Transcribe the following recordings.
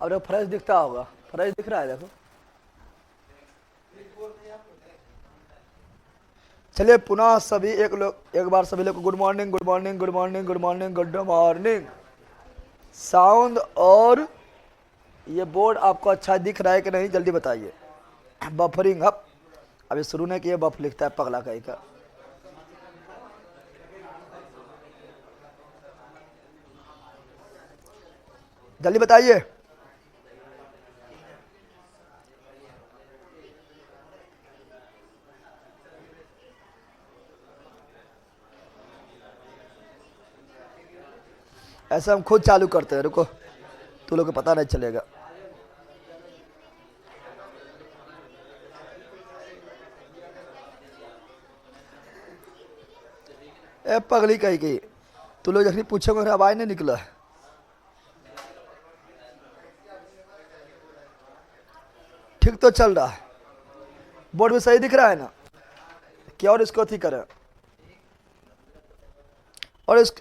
अब देखो फ्रेश दिखता होगा, फ्रेश दिख रहा है देखो। चलिए पुनः सभी एक बार सभी लोग good morning good morning good morning good morning good morning. Sound और ये बोर्ड आपको अच्छा दिख रहा है कि नहीं जल्दी बताइए। बफरिंग अप अभी शुरू नहीं किया, बफ लिखता है पगला कहीं का। जल्दी बताइए। ऐसे हम खुद चालू करते हैं, रुको तू लोग को पता नहीं चलेगा। ए पगली कहीं की, तू लोग जखनी पूछोगे आवाज नहीं निकला है। ठीक तो चल रहा है, बोर्ड में सही दिख रहा है ना? क्या और इसको अथी करें, और इस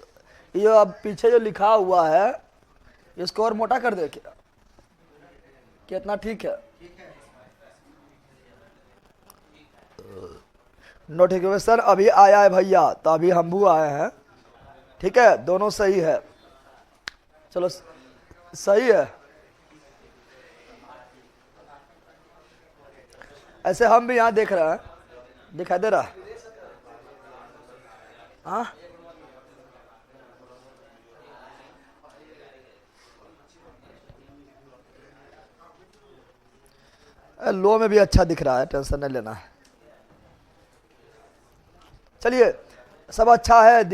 ये अब पीछे जो लिखा हुआ है इसको और मोटा कर दे क्या? कितना ठीक है? नोटिफिकेशन अभी आया है भैया, तो अभी हम भी आए हैं। ठीक है, दोनों सही है। चलो सही है। ऐसे हम भी यहाँ देख रहे हैं, दिखाई दे रहा है? हाँ लो में भी अच्छा दिख रहा है, टेंशन नहीं लेना है। चलिए सब अच्छा है,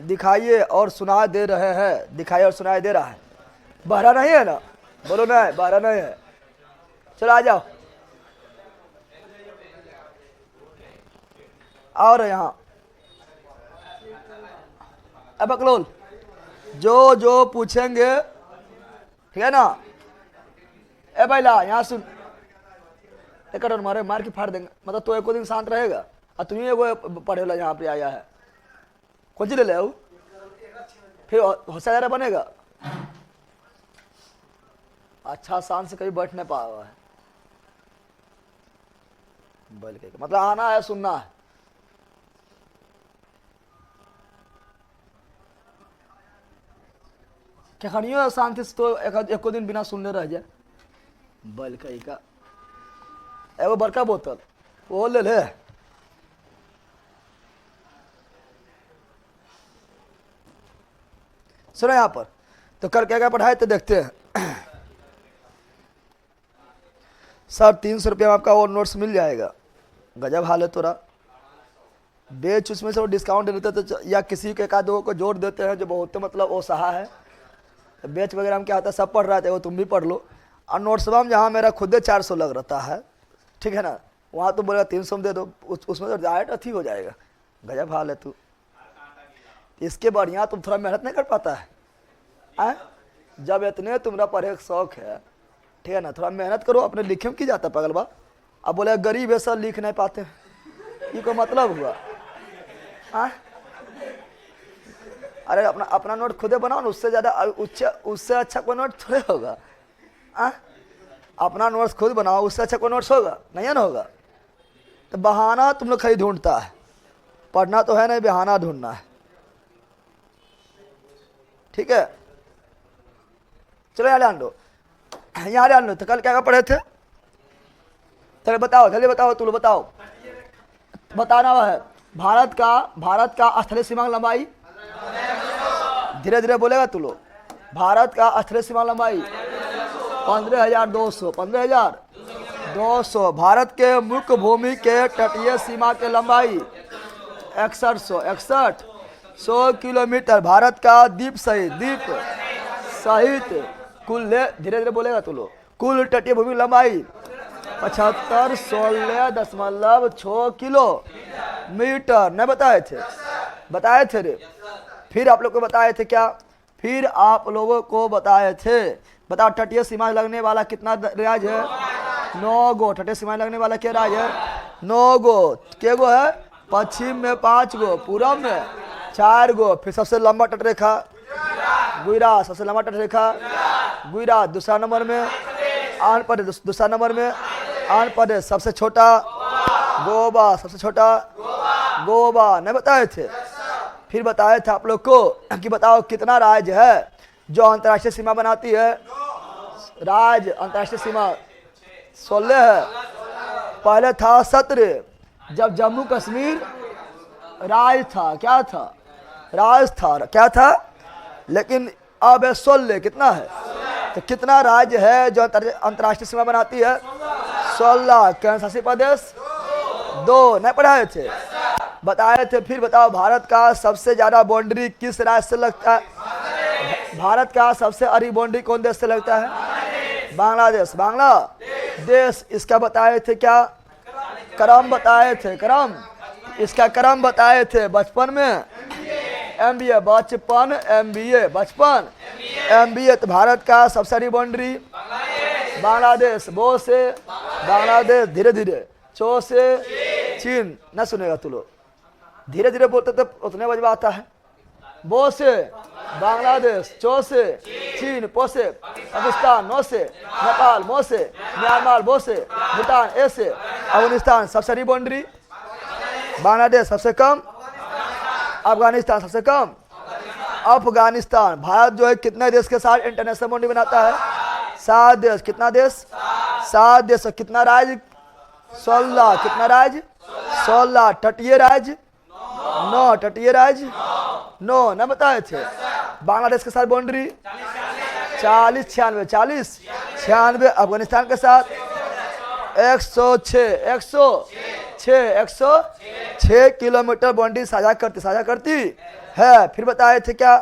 दिखाइए और सुना दे रहे हैं, दिखाई और सुनाई दे रहा है। बहरा नहीं है ना? बोलो ना, बहरा नहीं है। चलो आ जाओ, आओ रहे यहाँ। अब बकलोल जो जो पूछेंगे, ठीक है ना? ए बैला यहाँ सुन, एक मारे मार के फाड़ देंगे, मतलब तो एको दिन शांत रहेगा और तुम्हें एगो पढ़े ला यहाँ पे आया है। कौन सी ले ले फिर होशियार बनेगा? अच्छा शांत से कभी बैठ नहीं पाया हुआ है, बोल के मतलब आना है सुनना है। क्या खड़ियो शांति से, तो एको दिन बिना सुनने रह जाए। बोल कहीं का एगो बड़का बोतल वो ले ले। सुनो यहाँ पर तो कल क्या क्या पढ़ाए तो देखते हैं। सर 300 रुपये में आपका और नोट्स मिल जाएगा। गजब हाल है तोरा। बेच उसमें से वो डिस्काउंट देते तो, या किसी के एक आध दो को जोड़ देते हैं जो बहुत मतलब वो सहा है। बेच वगैरह में क्या होता है, सब पढ़ रहा था वो तुम भी पढ़ लो। और नोट्सबा में जहाँ मेरा खुद 400 लग रहता है, ठीक है ना, वहाँ तो बोलेगा 300 में दे दो, उसमें तो डायरेक्ट अथी हो जाएगा। गजब हाल है तू। इसके बढ़िया तुम थोड़ा मेहनत नहीं कर पाता है? जब इतने तुम्हारा पढ़े का शौक है, ठीक है ना, थोड़ा मेहनत करो। अपने लिखे में की जाता पगलबा। अब बोले गरीब है सर लिख नहीं पाते, ये कोई मतलब हुआ? अरे अपना नोट खुदे बनाओ ना, उससे ज़्यादा उससे अच्छा कोई नोट थोड़े होगा। अपना नोट्स खुद बनाओ, उससे अच्छा कोई नोट्स होगा? नहीं है ना होगा। तो बहाना तुम लोग खाली ढूंढता है, पढ़ना तो है नहीं, बहाना ढूंढना है। ठीक है, चलो यहाँ ध्यान दो, यहाँ ध्यान दो। तो कल क्या क्या पढ़े थे? चलो बताओ, जल्दी बताओ, तुम लोग बताओ। बताना है भारत का स्थलीय सीमा लंबाई। धीरे धीरे बोलेगा तू लोग। भारत का स्थलीय सीमा लंबाई 15,200। 15,200। भारत के मुख्य भूमि के तटीय सीमा के लंबाई 6161। 100 किलोमीटर। भारत का द्वीप सहित कुल, धीरे धीरे बोलेगा तू लोग, कुल तटीय भूमि लंबाई 75,16.6 किलोमीटर। नहीं बताए थे? बताए थे रे। फिर आप लोग को बताए थे क्या? फिर आप लोगों को बताए थे। बताओ तटीय सीमा लगने वाला कितना राज्य है? 9 गो। तटीय सीमा लगने वाला क्या राज्य है? 9 गो। के गो है? पश्चिम में 5 गो, पूरब में 4 गो। फिर सबसे लंबा तटरेखा गुजरात सबसे लंबा तटरेखा, गुजरात। दूसरा नंबर में आंध्र प्रदेश, दूसरा नंबर में आंध्र प्रदेश। सबसे छोटा गोवा, सबसे छोटा गोवा। नहीं बताए थे? फिर बताए थे आप लोग को कि बताओ कितना राज्य है जो अंतर्राष्ट्रीय सीमा बनाती है? राज्य अंतर्राष्ट्रीय सीमा 16 है। पहले था 17, जब जम्मू कश्मीर राज्य था। क्या था? राज था। क्या था? लेकिन अब 16 कितना है? तो कितना राज्य है जो अंतर्राष्ट्रीय सीमा बनाती है? 16। केंद्र शासित प्रदेश 2। नहीं पढ़ाए थे? बताए थे। फिर बताओ भारत का सबसे ज्यादा बाउंड्री किस राज्य से लगता है? भारत का सबसे अधिक बाउंड्री कौन देश से लगता है? बांग्लादेश। बांग्लादेश। इसका बताए थे क्या? क्रम बताए थे। क्रम, इसका क्रम बताए थे बचपन में। MBA बचपन, MBA बचपन, MBA। तो भारत का सबसे अधिक बाउंड्री बांग्लादेश। बो से बांग्लादेश, धीरे धीरे। चो से चीन। न सुनेगा तू लोग, धीरे धीरे बोलते तो उतने बजवा आता है। बो से बांग्लादेश, चो से चीन, पो से पाकिस्तान, नो से नेपाल, मो से म्यांमार, बो से भूटान, ए से अफगानिस्तान। सबसे अधिक बाउंड्री बांग्लादेश, सबसे कम अफगानिस्तान, सबसे कम अफगानिस्तान। भारत जो है कितने देश के साथ इंटरनेशनल बाउंड्री बनाता है? 7 देश। कितना देश? 7 देश। कितना राज्य? 16। कितना राज्य? 16। तटीय राज्य 9। तटीय राज्य 9। न बताए थे? बांग्लादेश के साथ बाउंड्री 40, 96, 40, 96। अफगानिस्तान के साथ 106, 106 किलोमीटर बाउंड्री साझा करती है। फिर बताए थे क्या?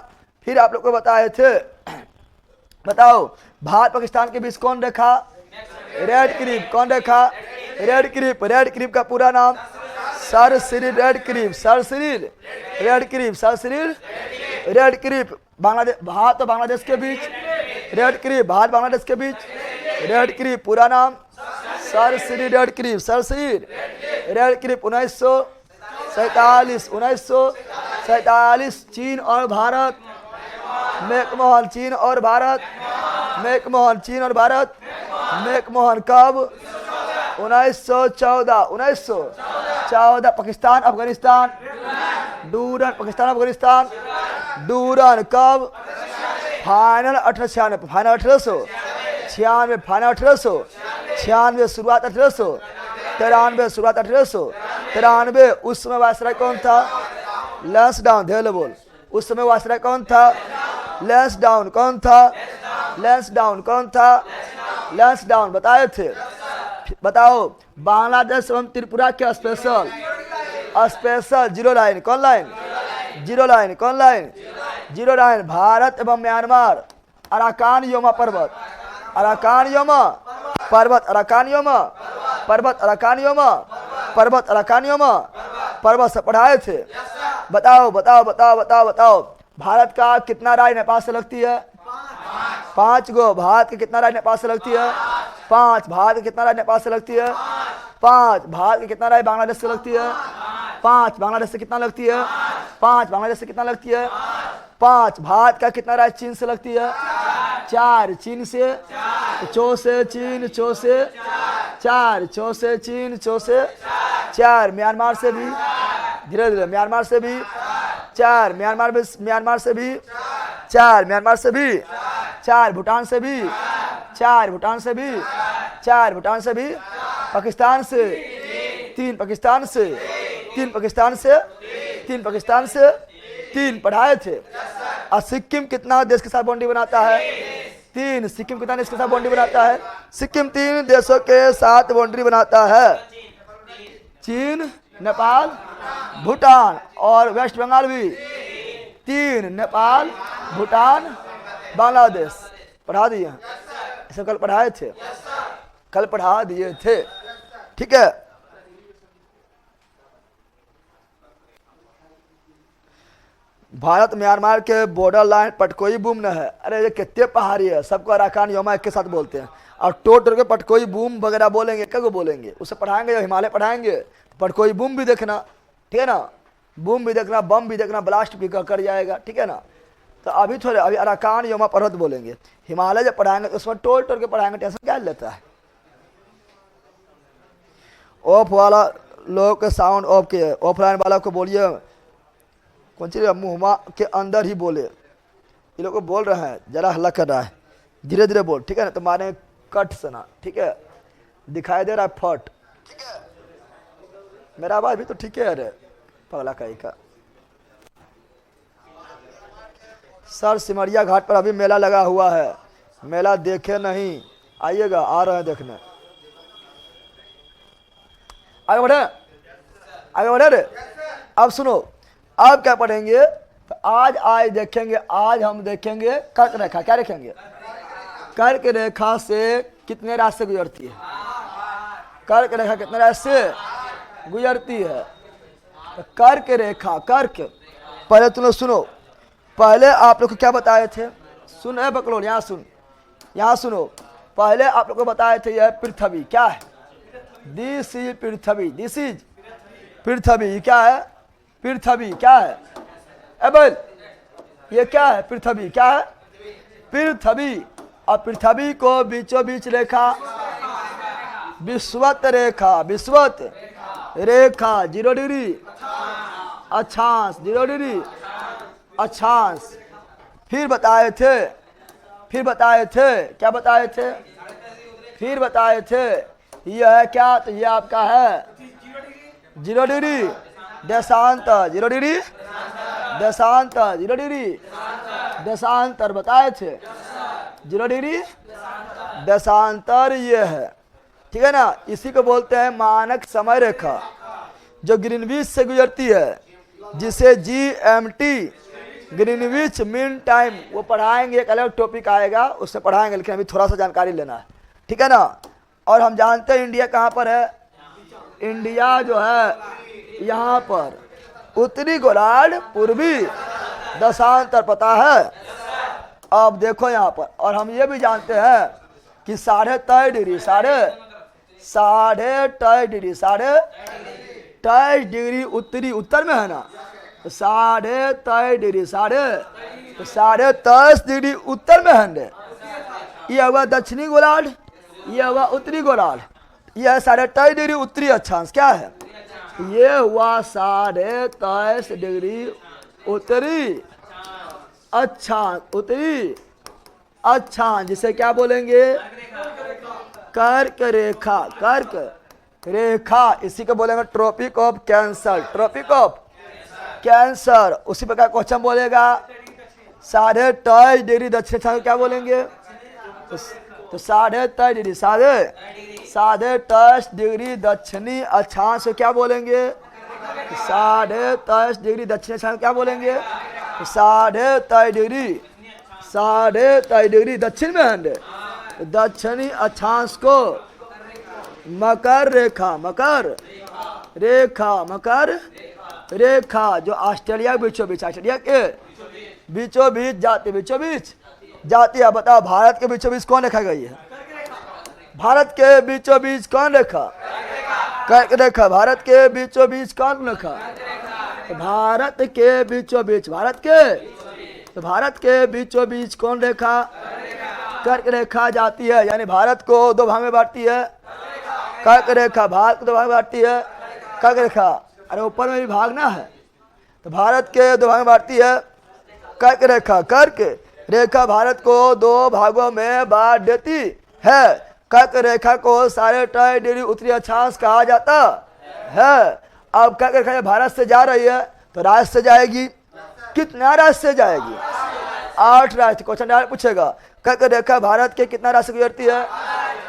फिर आप लोग को बताए थे, बताओ भारत पाकिस्तान के बीच कौन रेखा? Radcliffe. कौन रेखा? Radcliffe. रेड क्लिफ का पूरा नाम sir Cyril Radcliffe. Sir Cyril Radcliffe. Sir Cyril Radcliffe. Bangladesh, Bharat और बांग्लादेश के बीच रेड क्लिफ। भारत बांग्लादेश के बीच रेड क्लिफ। पूरा नाम sir Cyril Radcliffe. Sir Cyril Radcliffe. 1947। 1947। चीन और भारत मैकमोहन। चीन और भारत मैकमोहन। चीन और भारत मैकमोहन। कब? 1914। 1914। पाकिस्तान अफगानिस्तान डूरन। पाकिस्तान अफगानिस्तान डूरन। कब? फाइनल 1896। फाइनल 1896। फाइनल 1896। शुरुआत 1893। शुरुआत 1893। उस समय वायसराय कौन था? लैंसडाउन। ध्यान बोल। उस समय वायसराय कौन था? लैंसडाउन। कौन था? लैंसडाउन। कौन था? लैंसडाउन। बताए थे? बताओ बांग्लादेश एवं त्रिपुरा के स्पेशल जीरो लाइन। कौन लाइन? Zero line. कौन लाइन? Zero line. भारत एवं म्यांमार अराकान योमा पर्वत। अराकान योमा पर्वत। अराकान योमा पर्वत। अराकान योमा पर्वत। अराकान योमा पर्वत से पढ़ाए थे। बताओ बताओ बताओ बताओ बताओ भारत का कितना राज्य नेपाल से लगती है? 5 गो। भारत के कितना राज्य नेपाल से लगती है? 5। भारत के कितना राज्य नेपाल से लगती है? 5। भारत के कितना राज्य बांग्लादेश से लगती है? 5। बांग्लादेश से कितना लगती है? 5। बांग्लादेश से कितना लगती है? 5। भारत का कितना राज्य चीन से लगती है? 4। चीन से चो से चीन, चो से 4। चो से चीन, चो से 4। म्यांमार से भी धीरे धीरे। म्यांमार से भी 4। म्यांमार से भी 4। म्यांमार से भी 4। भूटान से भी 4। भूटान से भी 4। भूटान से भी। पाकिस्तान से 3। पाकिस्तान से 3। पाकिस्तान से 3। पाकिस्तान से 3 पढ़ाए थे। और सिक्किम कितना देश के साथ बाउंड्री बनाता है? 3। सिक्किम कितना देश के साथ बाउंड्री बनाता है? सिक्किम 3 देशों के साथ बाउंड्री बनाता है। चीन, नेपाल, भूटान और वेस्ट बंगाल भी। 3 नेपाल, भूटान, बांग्लादेश। पढ़ा दिए हैं? ऐसे कल पढ़ाए थे? कल पढ़ा दिए थे। ठीक है। भारत म्यांमार के बॉर्डर लाइन पटकोई बूम न है। अरे ये कितने पहाड़ी है, सबको अराकान योमा एक के साथ बोलते हैं। और टोट के पटकोई बूम वगैरह बोलेंगे, क्या को बोलेंगे? उसे पढ़ाएंगे, हिमालय पढ़ाएंगे। पटकोई बूम भी देखना, ठीक है ना? बूम भी देखना, बम भी देखना, ब्लास्ट भी कर जाएगा, ठीक है ना? तो अभी थोड़े अभी अराकान यमा पर्वत बोलेंगे। हिमालय जब पढ़ाएंगे तो उसमें टोल टोल के पढ़ाएंगे, टेंशन क्या लेता है। ऑफ वाला लोग के साउंड ऑफ के, ऑफलाइन वाला को बोलिए कौन सी मुँह के अंदर ही बोले। ये लोग को बोल रहे हैं जरा हल्ला कर रहा है, धीरे धीरे बोल, ठीक है ना। तो माने कट सुना, ठीक है, दिखाई दे रहा है फट, ठीक है। मेरा आवाज भी तो ठीक है। अरे पगला कहीं का सर, सिमरिया घाट पर अभी मेला लगा हुआ है, मेला देखे नहीं, आइएगा, आ रहे हैं देखने। आगे बढ़े, आगे बढ़े रे। अब सुनो, अब क्या पढ़ेंगे, तो आज देखेंगे, आज हम देखेंगे कर्क रेखा। क्या देखेंगे? कर्क रेखा से कितने रास्ते गुजरती है, कर्क रेखा कितने रास्ते गुजरती है। तो कर्क रेखा, कर्क, पहले तुम लोग सुनो, पहले आप लोग को क्या बताए थे, सुन है बकलोल, यहाँ सुन, यहाँ सुनो। पहले आप लोग को बताए थे यह पृथ्वी क्या है, this is Prithvi, this is Prithvi. क्या है पृथ्वी? क्या है एबल, ये क्या है पृथ्वी? क्या है पृथ्वी। और पृथ्वी को बीचों बीच रेखा, विश्वत रेखा, विश्वत रेखा 0 डिग्री अक्षांश, 0 डिग्री अक्षांश। फिर बताए थे, फिर बताए थे, क्या बताए थे, फिर बताए थे यह है क्या, तो यह आपका है 0 डिग्री देशांतर, 0 डिग्री देशांतर, 0 डिग्री देशांतर बताए थे, 0 डिग्री देशांतर ये है, ठीक है ना। इसी को बोलते हैं मानक समय रेखा, जो ग्रीनविच से गुजरती है, जिसे GMT ग्रीनविच मीन टाइम, वो पढ़ाएंगे, एक अलग टॉपिक आएगा उससे पढ़ाएंगे, लेकिन अभी थोड़ा सा जानकारी लेना है, ठीक है ना। और हम जानते हैं इंडिया कहाँ पर है, इंडिया जो है यहाँ पर, उत्तरी गोलार्ध, पूर्वी दशांतर, पता है। अब देखो यहाँ पर, और हम ये भी जानते हैं कि 23.5 डिग्री, साढ़े 23 डिग्री, 23.5 डिग्री उत्तरी, उत्तर में है ना, 23.5 डिग्री, 10.5 डिग्री उत्तर में है। ये हुआ दक्षिणी गोलार्ध, ये हुआ उत्तरी गोलार्ध, यह 23.5 डिग्री उत्तरी अक्षांश। क्या है? ये हुआ 23.5 डिग्री उत्तरी अक्षांश, उत्तरी अक्षांश, जिसे क्या बोलेंगे, कर्क रेखा, कर्क रेखा। इसी को बोलेंगे tropic of cancer, tropic of cancer. उसी प्रकार क्वेश्चन बोलेगा 23.5 डिग्री दक्षिण अक्षांश, क्या बोलेंगे, तो 23.5 डिग्री, 23.5 डिग्री दक्षिणी अक्षांश क्या बोलेंगे, 23.5 डिग्री दक्षिण अक्षांश क्या बोलेंगे, 23.5 डिग्री, 23.5 डिग्री दक्षिण में है। दक्षिणी अक्षांश को मकर रेखा, मकर रेखा, मकर रेखा, जो ऑस्ट्रेलिया के बीचों बीच, ऑस्ट्रेलिया के बीचों बीच जाती, बीचों बीच जाती है। बताओ भारत के बीचों बीच कौन रेखा गई है, भारत के बीचों बीच कौन रेखा, कर्क रेखा। भारत के बीचों बीच कौन रेखा, भारत के बीचों बीच, भारत के, तो भारत के बीचों बीच कौन रेखा, कर्क रेखा जाती है। यानी भारत को 2 भाग में बांटती है कर्क रेखा, भारत को 2 भाग में बांटती है कर्क रेखा। अरे ऊपर में भी भागना है, तो भारत के 2 भाग में बांटती है कर्क रेखा। कर्क रेखा भारत को 2 भागों में बांट देती है। कर्क रेखा को 23.5 डिग्री उत्तरी अक्षांश कहा जाता है। अब कर्क रेखा भारत से जा रही है, तो राज्य से जाएगी, कितना राज्य से जाएगी, 8 राज्य। क्वेश्चन डायरेक्ट पूछेगा, कर्क रेखा भारत के कितना राज्य गुजरती है,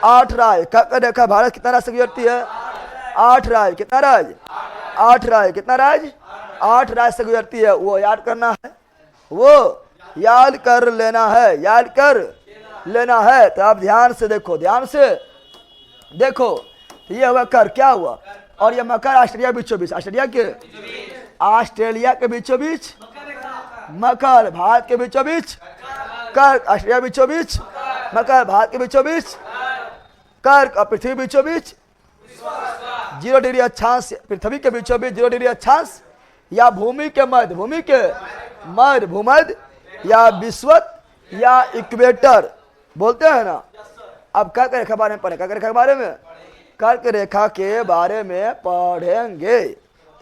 8 राज्य। कर्क रेखा भारत कितना राज्य गुजरती है, 8 राज्य। कितना राज्य, 8 राज्य। कितना राज्य, 8 राज्य से गुजरती है। वो याद करना है, वो याद कर लेना है, याद कर लेना है। तो आप ध्यान से देखो, ध्यान से देखो, ये हुआ कर, क्या हुआ, और ये मकर ऑस्ट्रेलिया बीचों बीच, ऑस्ट्रेलिया के, ऑस्ट्रेलिया के बीचों बीच मकर, भारत के बीचों बीच कर्क, ऑस्ट्रेलिया बीचों बीच मकर, भारत के बीचों बीच कर्क, और पृथ्वी बीचों बीच 0 डिग्री अक्षांश। पृथ्वी के बीचों बीच 0 डिग्री अक्षांश, या भूमि के मध्य, भूमि के मध्य, भूमध्य या विषुवत या इक्वेटर बोलते हैं ना। अब कर्क रेखा बारे में पढ़े, कर्क रेखा के बारे में, कर्क रेखा के बारे में पढ़ेंगे।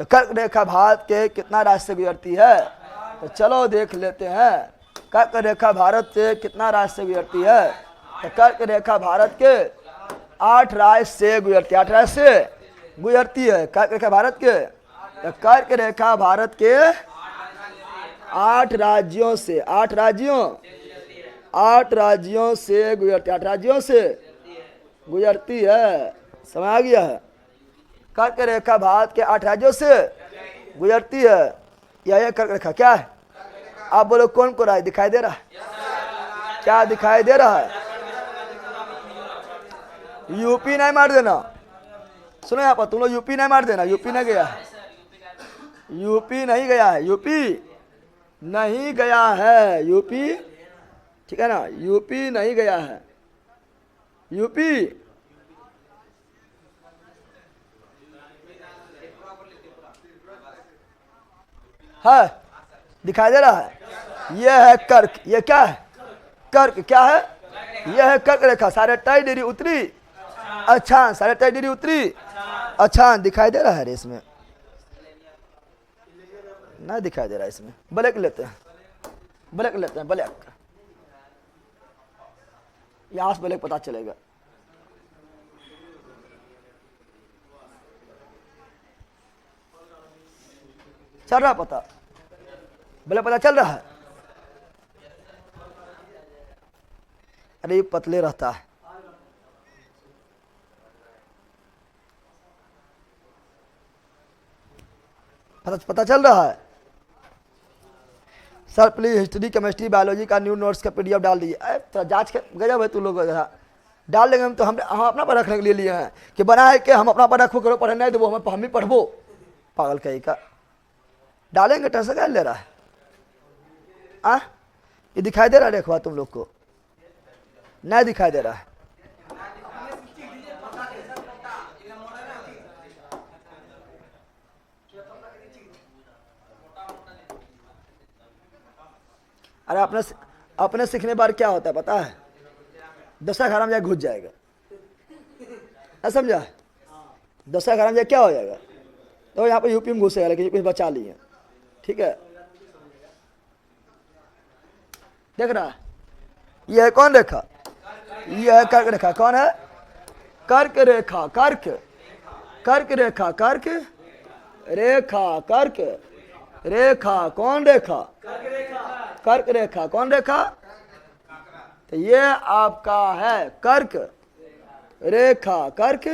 तो कर्क रेखा भारत के कितना राज्य से गुजरती है, तो चलो देख लेते हैं। कर्क रेखा भारत से कितना राज्य से गुजरती है, तो कर्क रेखा भारत के 8 राज्य से गुजरती है, 8 राज्य से गुजरती है कर्क रेखा भारत के। तो कर्क रेखा भारत के 8 राज्यों से, 8 राज्यों से गुजरती है, 8 राज्यों से गुजरती है। समझ आ गया है। कर्क रेखा भारत के 8 राज्यों से गुजरती है। यह कर्क रेखा क्या है, आप बोलो कौन को राय दिखाई दे रहा है, क्या दिखाई दे रहा है? यूपी नहीं मार देना, सुनो यहाँ पर तुम लोग यूपी नहीं मार देना। यूपी नहीं गया है, यूपी नहीं गया है, यूपी नहीं गया है, यूपी, ठीक है ना, यूपी नहीं गया है, यूपी है, दिखाई दे रहा है। यह है कर्क, यह क्या है, कर्क क्या है, यह है कर्क रेखा। 28.5 डिग्री उत्तरी अक्षांश, 28.5 डिग्री उत्तरी अक्षांश दिखाई दे रहा है। इसमें नहीं दिखाई दे रहा है, इसमें ब्लैक लेते हैं, ब्लैक लेते हैं, ब्लैक, यहां से ब्लैक पता चलेगा। चल रहा पता, ब्लैक पता चल रहा है। अरे ये पतले रहता है, पता चल रहा है। Sir please history, chemistry, biology का न्यू नोट्स का पीडीएफ डाल दीजिए। अरे जांच के गजब है तू लोग, डाल देंगे हम तो। हम अपना पर रखने के लिए लिए हैं कि बना है कि हम अपना पर रखो, करो पढ़े नहीं तो वो हम ही पढ़बो, पागल कहीं का। डालेंगे टेंशन क्या ले रहा है। ये दिखाई दे रहा है, देखो तुम लोग को नहीं दिखाई दे रहा है। अरे अपने सीखने बार क्या होता है पता है, 10 11 में जाके घुस जाएगा, समझा? 10 11 में जाके क्या हो जाएगा, तो यहाँ पे यूपी में घुसेगा, लेकिन यूपी बचा लिए, ठीक है। देख रहा है, यह है कौन रेखा, यह है कर्क रेखा। कौन है, कर्क रेखा, कर्क, कर्क रेखा, कर्क रेखा, कर्क रेखा, कौन रेखा, कर्क रेखा, कौन रेखा, तो ये आपका है कर्क रेखा। कर्क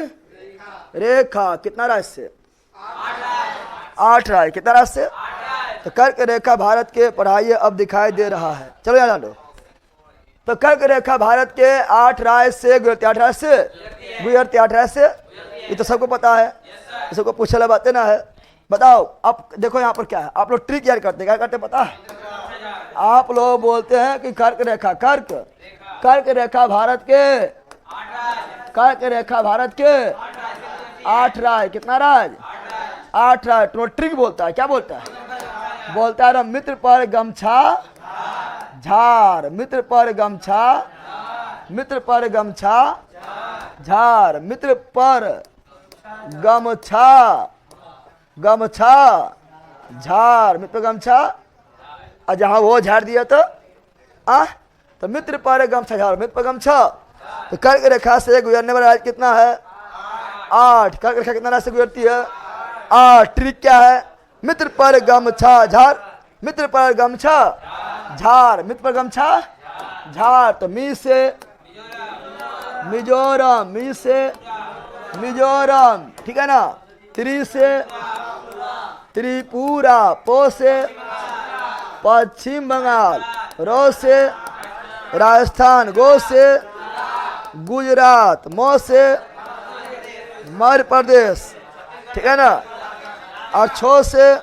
रेखा कितना राज्य से, 8 राज्य, कितना राज्य से, तो कर्क रेखा भारत के, पढ़ाइए अब दिखाई दे रहा है, चलो याद लो। तो कर्क रेखा भारत के 8 राज्य से गुजरती, 8 राज्य से गुजरती, 8 राज्य से, ये तो सबको पता है, सबको पूछने वाली बातें ना है। बताओ अब देखो यहाँ पर क्या है, आप लोग ट्रिक याद करते, क्या करते पता है? आप लोग बोलते हैं कि कर्क रेखा, कर्क, कर्क रेखा भारत के, कर्क रेखा भारत के 8 राज्य, कितना राज्य, 8 राज्य। तो ट्रिक बोलता है, क्या बोलता है, बोलता है मित्र पर गमछा झार, मित्र पर गमछा, मित्र पर गमछा झार, मित्र पर गमछा, गमछा झार, मित्र गमछा, और जहां वो झाड़ दिया तो मित्र पर गमछा झार, मित्र पर गमछा। तो कर्क रेखा से गुजरने वाला राज्य कितना है, 8। कर्क रेखा कितना राज्य से गुजरती है, 8। ट्रिक क्या है, मित्र पर गमछा झार, मित्र पर गमछा झार, मित्र पर गमछा झार। तो मी से मिजोरम, मी से मिजोरम, ठीक है ना। त्रि से त्रिपुरा, पो से पश्चिम बंगाल, रो से राजस्थान, गो से गुजरात, मो से मध्य प्रदेश, ठीक है ना। और छो से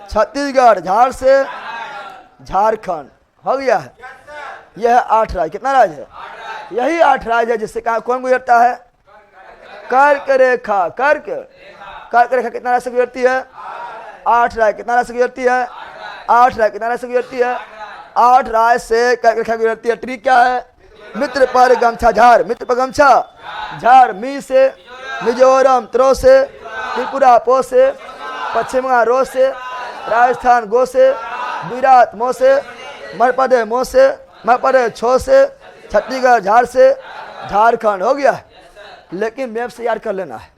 छत्तीसगढ़, झार से झारखंड, हो गया है। यह 8 राज्य, कितना राज्य है, यही 8 राज्य है जिससे कहा कौन गुजरता है, कर्क रेखा। कर्क, कर्क रेखा कितना राज्य से गुजरती है, 8 राज्य, कितना राज्य से गुजरती है, 8 राज्य, कितना राज्य से गुजरती है, 8 राय से रेखा गुजरती है। ट्री क्या है? मित्र पर गमछा झार, मित्र पर गमछा झार। मी से मिजोरम, त्रो से त्रिपुरा, पो से पश्चिम बंगाल, रो से राजस्थान, गो से गुजरात, मो से मध्य प्रदेश, मो से मध्य प्रदेश, छो से छत्तीसगढ़, झार से झारखंड। हो गया। लेकिन मैप से याद कर लेना है,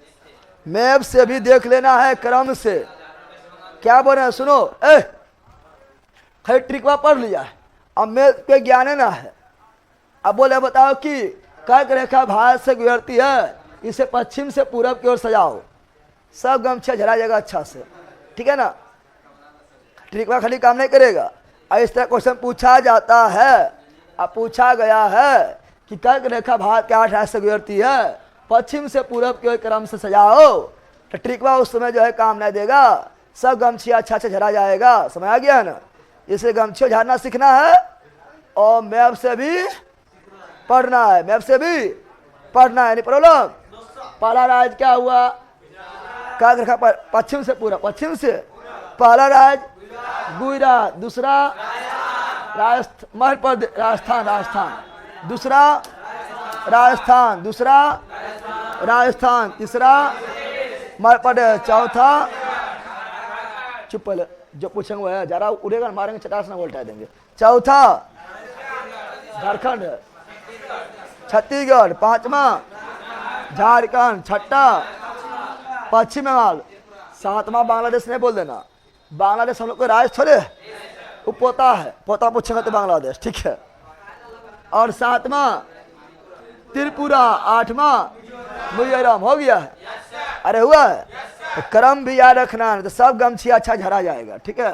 मैप से भी देख लेना है क्रम से। क्या बोल रहे हैं सुनो, खैर ट्रिकवा पढ़ लिया है, अब मैप पे ज्ञान है ना है। अब बोले बताओ कि कर्क रेखा भारत से गुजरती है, इसे पश्चिम से पूरब की ओर सजाओ, सब गमछा झरा जाएगा अच्छा से। ठीक है ना, ट्रिकवा खाली काम नहीं करेगा। और इस तरह क्वेश्चन पूछा जाता है। अब पूछा गया है कि कर्क रेखा भारत के 8 राज्य से गुजरती है, पश्चिम से पूरब के क्रम से सजाओ, तो ट्रिकवा उस समय जो है काम नहीं देगा, सब गमछिया अच्छा अच्छा झरा जाएगा। समझ आ गया ना? इसे गमछिया झाड़ना सीखना है और मैप से भी पढ़ना है, मैप से भी पढ़ना है। नहीं प्रॉब्लम। पहला राज्य क्या हुआ? कर्क रेखा पश्चिम से पूरब, पश्चिम से पहला राज्य गुजरात, दूसरा मध्य प्रदेश, राजस्थान, दूसरा राजस्थान, तीसरा मध्य प्रदेश, चौथा चुप पहले जो पूछेंगे वो है, जरा उड़ेगा मारेंगे चटास ना उल्टा देंगे। चौथा झारखंड, छत्तीसगढ़, पांचवा झारखंड, छठा पश्चिम बंगाल, सातवां बांग्लादेश। नहीं बोल देना, बांग्लादेश हम लोग को राज्य थोड़े, वो पोता है, पोता पूछेंगे तो बांग्लादेश। ठीक है। और सातवां त्रिपुरा, आठवां मिजोरम। हो गया है? अरे हुआ है? तो क्रम भी याद रखना है, तो सब गमछिया अच्छा झरा जाएगा। ठीक है,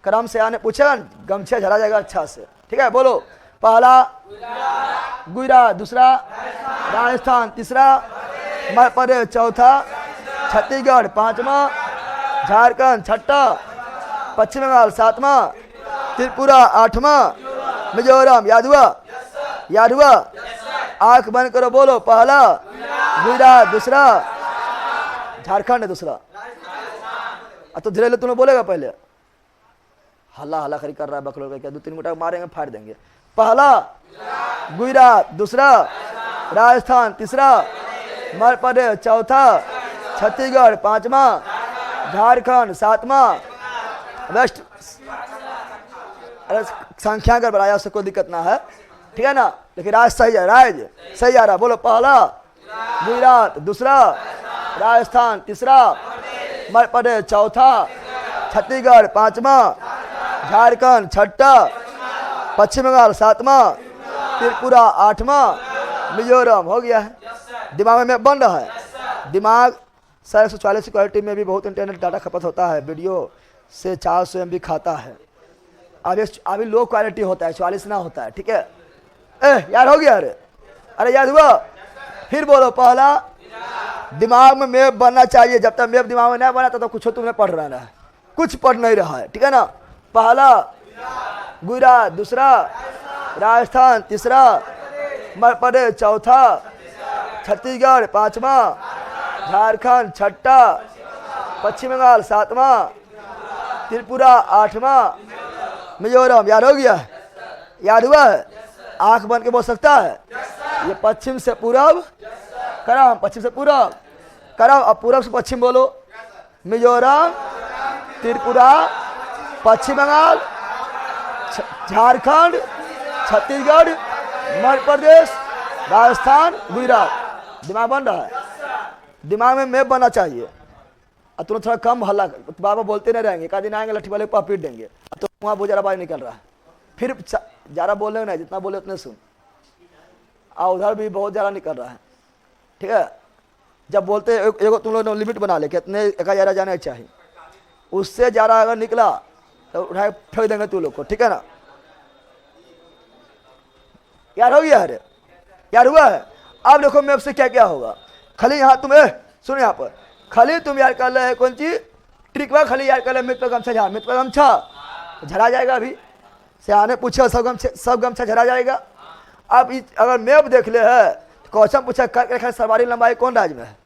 क्रम से आने पूछेगा गमछिया झरा जाएगा अच्छा से। ठीक है, बोलो। पहला गुजरात, दूसरा राजस्थान, तीसरा मध्य प्रदेश, चौथा छत्तीसगढ़, पांचवा झारखंड, छठा पश्चिम बंगाल, सातवां त्रिपुरा, आठवां मिजोरम। याद हुआ? याद हुआ? आंख बंद करो, बोलो। पहला गुजरात, दूसरा झारखंड है, दूसरा। तो धीरे तुम बोलेगा पहले। हल्ला हल्ला खरी कर रहा है बकलोल का, क्या 2-3 मुठा मारेंगे फाड़ देंगे। पहला गुजरात, दूसरा राजस्थान, तीसरा मध्य प्रदेश, चौथा छत्तीसगढ़, पांचवा झारखंड, सातवां वेस्ट। अरे संख्या कर बढ़ाया, उससे कोई दिक्कत ना है। ठीक है ना? लेकिन राज सही है, राज सही आ रहा। बोलो। पहला गुजरात, दूसरा राजस्थान, तीसरा मध्य प्रदेश, चौथा छत्तीसगढ़, पांचवा झारखंड, छठा पश्चिम बंगाल, सातवां त्रिपुरा, आठवां मिजोरम। हो गया है? दिमाग में बन रहा है। दिमाग 144 की क्वालिटी में भी बहुत इंटरनेट डाटा खपत होता है, वीडियो से 400 MB खाता है। अभी लो क्वालिटी होता है, 44 ना होता है। ठीक है? यार हो गया? अरे याद हुआ? फिर बोलो। पहला दिमाग में मैप बनना चाहिए, जब तक मैप दिमाग में नहीं बना तब तक कुछ तुमने पढ़ रहा है, कुछ पढ़ नहीं रहा है। ठीक है ना? पहला गुजरात, दूसरा राजस्थान, तीसरा मध्य प्रदेश, चौथा छत्तीसगढ़, पांचवा झारखंड, छठा पश्चिम बंगाल, सातवां त्रिपुरा, आठवां मिजोरम। याद हो गया? याद हुआ है? आंख बन के बोल सकता है? ये पश्चिम से पूरब करम, पश्चिम से पूरब करम। अब पूरब से पश्चिम बोलो। मिजोरम, त्रिपुरा, पश्चिम बंगाल, झारखंड, छत्तीसगढ़, मध्य प्रदेश, राजस्थान, गुजरात। दिमाग बन रहा है? दिमाग में मैप बनना चाहिए। अब तुम थोड़ा कम हल्ला, बाबा बोलते नहीं रहेंगे, एक दिन आएंगे लट्ठी वाले को पीट देंगे। तो वहाँ बहुत ज़्यादा आवाज निकल रहा है, फिर ज़्यादा बोलेंगे नहीं, जितना बोले उतने सुन। उधर भी बहुत ज़्यादा निकल रहा है। ठीक है? जब बोलते एगो तुम लोग लिमिट बना ले, कितने एक ज़्यादा जाना चाहिए, उससे ज़्यादा अगर निकला तो उठाए फेंक देंगे तू लोग को। ठीक है ना? यार हो गया? अरे यार हुआ है? अब देखो मैप से क्या क्या होगा। खाली यहाँ तुम्हें सुनो, यहाँ पर खाली तुम यार कर ले कौन चीज ट्रिकवा, खाली यार कर ले मित्र गमछा झाड़, मित्र गमछा झरा जाएगा। अभी से आने पूछे सब गमछा झरा जाएगा। अब अगर मैप देख ले है तो क्वेश्चन पूछा कर्क रेखा सर्वाधिक लंबाई कौन राज्य में है?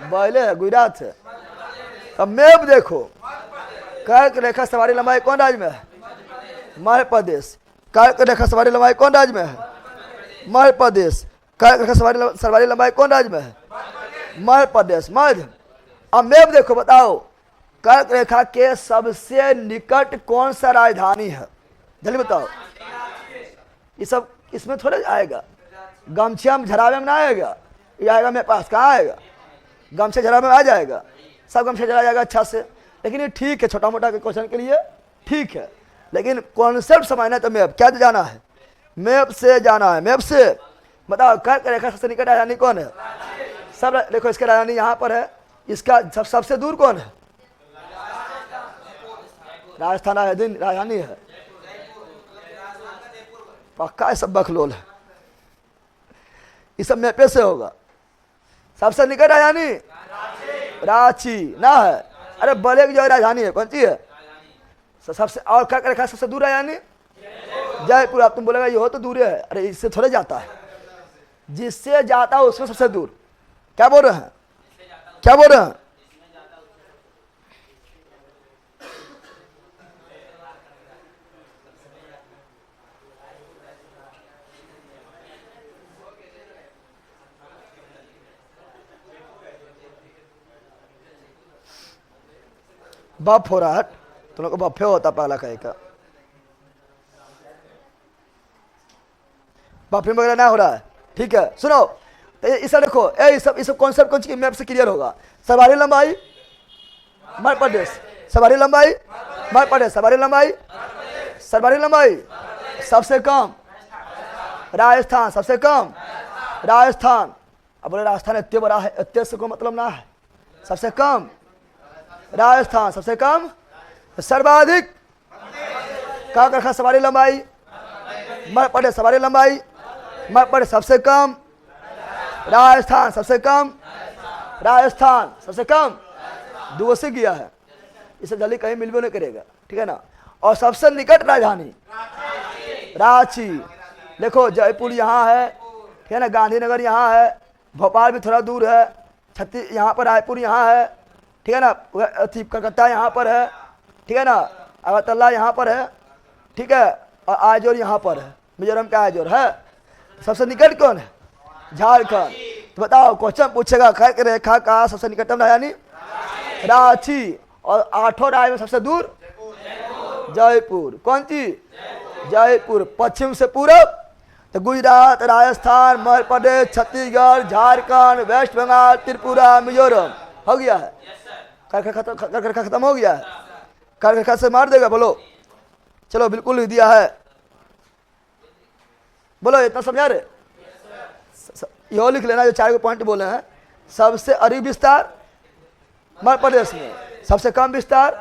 बहले है गुजरात से। अब मैप देखो, कर्क रेखा सवारी लंबाई कौन राज्य में है? मध्य प्रदेश। कर्क रेखा सवारी लंबाई कौन राज्य में है? मध्य प्रदेश। कर्क रेखा सवारी लंबाई कौन राज्य में है? मध्य प्रदेश। मध्य। अब मैप देखो, बताओ कर्क रेखा के सबसे निकट कौन सा राजधानी है? जल्दी बताओ। ये सब इसमें थोड़े आएगा, गमछिया में झरावे में ना आएगा, ये आएगा मेरे पास, कहाँ आएगा? गमछे झरावे में आ जाएगा, सब गमछे झरा जाएगा अच्छा से। लेकिन ये ठीक है, छोटा मोटा के क्वेश्चन के लिए ठीक है, लेकिन कॉन्सेप्ट समझना तो मैप क्या जाना है? मैप से जाना है। मैप से बताओ कर्क रेखा सबसे निकट राजधानी कौन है? सब देखो, इसका राजधानी यहाँ पर है, इसका सबसे दूर कौन है? राजस्थान राजधानी है, पक्का है, सब बखलोल है, ये सब मैपे से होगा। सबसे निकट राजधानी रांची ना है? अरे बले की जो राजधानी है कौन सी है? सबसे, और कर्क रेखा सबसे दूर राजधानी जयपुर। अब तुम बोलेगा ये हो तो दूर है, अरे इससे थोड़े जाता है, जिससे जाता है उसमें सबसे दूर। क्या बोल रहे हैं? क्या बोल रहे हैं? बफ हो रहा है, तुम लोग को बफे होता पहला कहे का, बफिंग वगैरह ना हो रहा है, ठीक है। सुनो तो इसे देखो, इस सब कॉन्सेप्ट कौन सी मैप से क्लियर होगा? सवारी लंबाई मध्य प्रदेश, सवारी लंबाई मध्य प्रदेश, सवारी लंबाई, सवारी लंबाई सबसे कम राजस्थान, सबसे कम राजस्थान। अब बोले राजस्थान इतने बड़ा है, इतने से कोई मतलब ना है, सबसे कम राजस्थान, सबसे कम। सर्वाधिक कर्क रेखा सवारी लंबाई मध्य प्रदेश, सवारी लंबाई मध्य प्रदेश सबसे कम, राजस्थान सबसे कम, राजस्थान सबसे कम। दो से गया है, इसे जल्दी कहीं मिल भी नहीं करेगा, ठीक है ना। और सबसे निकट राजधानी रांची। देखो जयपुर यहाँ है, ठीक है ना, गांधीनगर यहाँ है, भोपाल भी थोड़ा दूर है, छत्तीस यहाँ पर, रायपुर यहाँ है, ठीक है ना, कलकत्ता यहाँ पर है, ठीक है ना, अगरतला यहाँ पर है, ठीक है, और आइजोर यहाँ पर है, मिजोरम का आइजोर है। सबसे निकट कौन है? झारखंड। तो बताओ क्वेश्चन पूछेगा कर्क रेखा का सबसे निकटतम राजधानी रांची, और 8 राज्य में सबसे दूर जयपुर। कौन सी? जयपुर। पश्चिम से पूरब तो गुजरात, राजस्थान, मध्य प्रदेश, छत्तीसगढ़, झारखंड, वेस्ट बंगाल, त्रिपुरा, मिजोरम। हो गया है, कर्क रेखा खत्म हो गया है। कर्क रेखा से मार देगा, बोलो। चलो बिल्कुल लिख दिया है, बोलो इतना समझा रहे? यो लिख लेना जो 4 पॉइंट बोले हैं। सबसे अधिक विस्तार मध्य प्रदेश में, सबसे कम विस्तार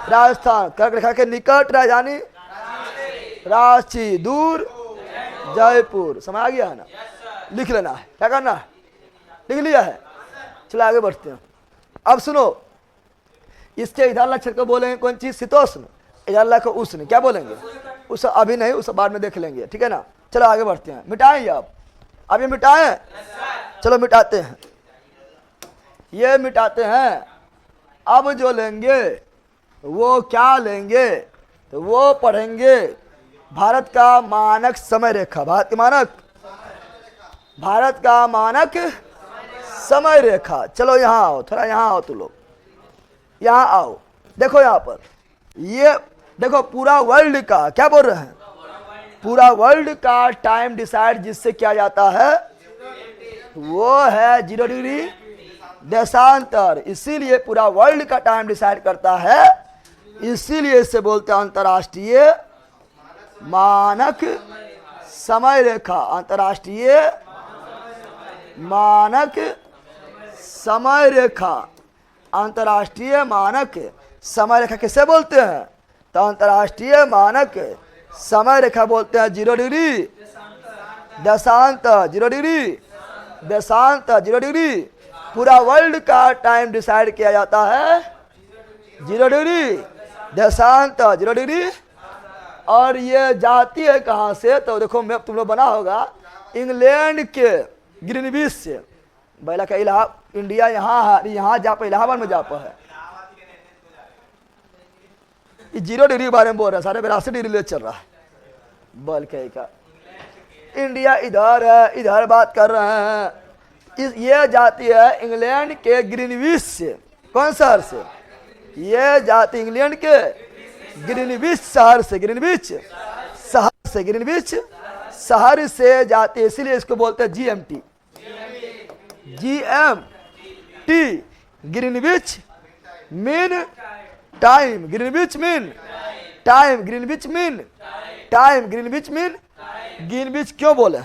राजस्थान, कर्क रेखा के निकट राजधानी रांची, दूर जयपुर। समझ आ गया है ना? लिख लेना है, क्या करना है? लिख लिया है। चलो आगे बढ़ते हैं। अब सुनो, इसके इधर लक्षण को बोलेंगे कौन चीज? शीतोष्ण। इधर को उष्ण क्या बोलेंगे? उस अभी नहीं, उस बाद में देख लेंगे, ठीक है ना। चलो आगे बढ़ते हैं। मिटाएं आप, अब ये मिटाएं, चलो मिटाते हैं, ये मिटाते हैं। अब जो लेंगे वो क्या लेंगे? तो वो पढ़ेंगे भारत का मानक समय रेखा, भारत की मानक, भारत का मानक समय रेखा। चलो यहाँ आओ, थोड़ा यहाँ आओ, तुम लोग यहाँ आओ। देखो यहाँ पर, ये देखो पूरा वर्ल्ड का, क्या बोल रहे हैं? पूरा वर्ल्ड का टाइम डिसाइड जिससे किया जाता है वो है 0 डिग्री देशांतर। इसीलिए पूरा वर्ल्ड का टाइम डिसाइड करता है, इसीलिए इसे बोलते हैं अंतर्राष्ट्रीय मानक समय रेखा। अंतर्राष्ट्रीय मानक समय रेखा, अंतर्राष्ट्रीय मानक समय रेखा किसे बोलते हैं? तो अंतर्राष्ट्रीय मानक समय रेखा बोलते हैं 0 डिग्री देशांतर, 0 डिग्री देशांतर, 0 डिग्री। पूरा वर्ल्ड का टाइम डिसाइड किया जाता है 0 डिग्री देशांतर, 0 डिग्री। और ये जाती है कहाँ से? तो देखो मैप तुम लोग बना होगा, इंग्लैंड के ग्रीनविच से। पहला का इंडिया यहाँ है, यहाँ जा पर इलाहाबाद में जा पर है, ये 0 डिग्री के बारे में बोल रहा है, साढ़े 82 डिग्री ले चल रहा है बल के का। इंडिया इधर है, इधर बात कर रहे हैं। ये जाती है इंग्लैंड के ग्रीनविच से। कौन शहर से? ये जाती इंग्लैंड के ग्रीनविच शहर से, ग्रीनविच शहर से, ग्रीनविच शहर से जाती है, इसीलिए इसको बोलते हैं GMT, GMT, Greenwich mean time, Greenwich mean time, Greenwich mean time, Greenwich mean. Greenwich क्यों बोले?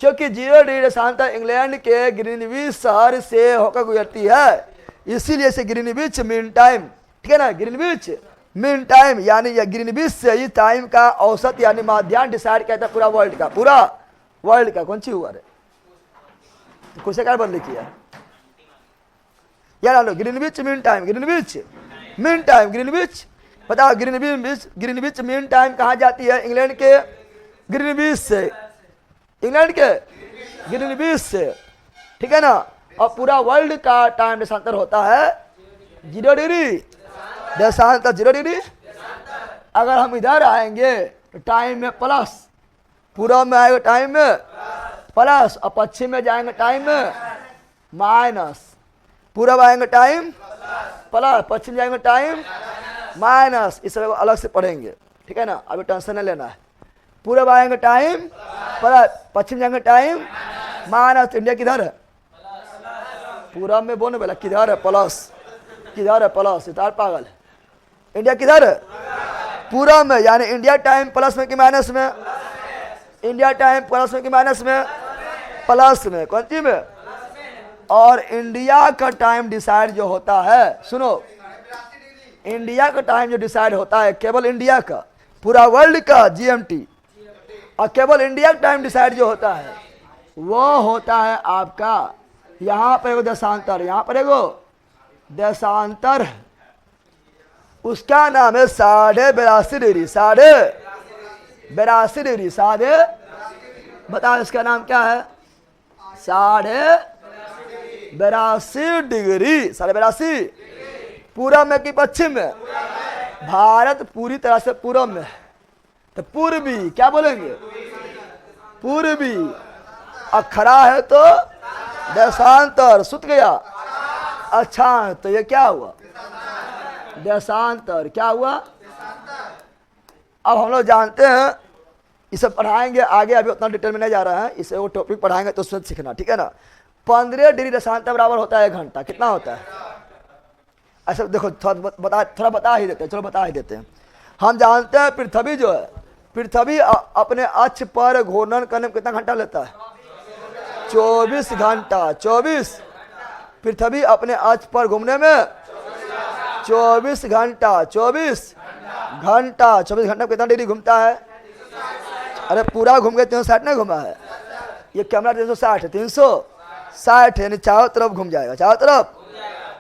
क्योंकि 0 डिग्री देशांतर इंग्लैंड के ग्रीनविच शहर से होकर गुजरती है, इसीलिए से ग्रीनविच मीन टाइम, ठीक है ना। ग्रीनविच मीन टाइम यानी यह ग्रीनविच से ही टाइम का औसत यानी माध्यान्ह डिसाइड कहता है पूरा वर्ल्ड का, पूरा वर्ल्ड का। कौन सी हुआ रे? कुछ क्या बदली किया यार? Greenwich mean time, Greenwich mean time, Greenwich बताओ। ग्रीनविच मीन टाइम कहाँ जाती है? इंग्लैंड के ग्रीनविच से, इंग्लैंड के ग्रीनविच से, ठीक है ना। और पूरा वर्ल्ड का टाइम देशांतर होता है 0 डिग्री देशांतर, 0 डिग्री। अगर हम इधर आएंगे तो टाइम में प्लस, पूर्व में आएगा टाइम में प्लस, और पश्चिम में जाएंगे टाइम में माइनस। पूर्व आएंगे टाइम प्लस, पश्चिम जाएंगे टाइम माइनस। इस तरह अलग से पढ़ेंगे, ठीक है ना, अभी टेंशन नहीं लेना है। पूर्व आएंगे टाइम प्लस, पश्चिम जाएंगे टाइम माइनस। इंडिया किधर है? पूर्व में बोलने वाला किधर है? प्लस, किधर है? प्लस। इतार पागल है। इंडिया किधर है? पूर्व में, यानी इंडिया टाइम प्लस में कि माइनस में? इंडिया टाइम प्लस में कि माइनस में? प्लस में। कौन सी में? और इंडिया का टाइम डिसाइड जो होता है, सुनो, इंडिया का टाइम जो डिसाइड होता है केवल इंडिया का, पूरा वर्ल्ड का GMT, और केवल इंडिया का टाइम डिसाइड जो होता है वो होता है आपका, यहाँ पर एगो देशांतर, यहाँ पर एगो देशांतर, उसका नाम है 82.5 डिग्री, 82.5 डिग्री, बताओ इसका नाम क्या है? 82.5 डिग्री, 82.5 पूर्व में कि पश्चिम में? भारत पूरी तरह से पूर्व में, तो पूर्वी क्या बोलेंगे? पूर्वी। अखरा है तो देशांतर, सुत गया। अच्छा, तो ये क्या हुआ? देशांतर। क्या हुआ? अब हम लोग जानते हैं, इसे पढ़ाएंगे आगे, अभी उतना डिटेल में नहीं जा रहा है, इसे वो टॉपिक पढ़ाएंगे तो उसमें सीखना, ठीक है ना। 15 डिग्री देशांतर बराबर होता है 1 घंटा। कितना होता है? ऐसा देखो, थोड़ा बता ही देते हैं, चलो बता ही देते हैं। हम जानते हैं पृथ्वी जो है, पृथ्वी अपने अक्ष पर घूर्णन करने में कितना घंटा लेता है? 24 घंटा। 24। पृथ्वी अपने अक्ष पर घूमने में 24 घंटा, 24 घंटा। 24 घंटा में कितना डिग्री घूमता है? अरे पूरा घूम गए, 360 नहीं घुमा है, ये कैमरा 360 है, 360 यानी चारों तरफ घूम जाएगा, चारों तरफ।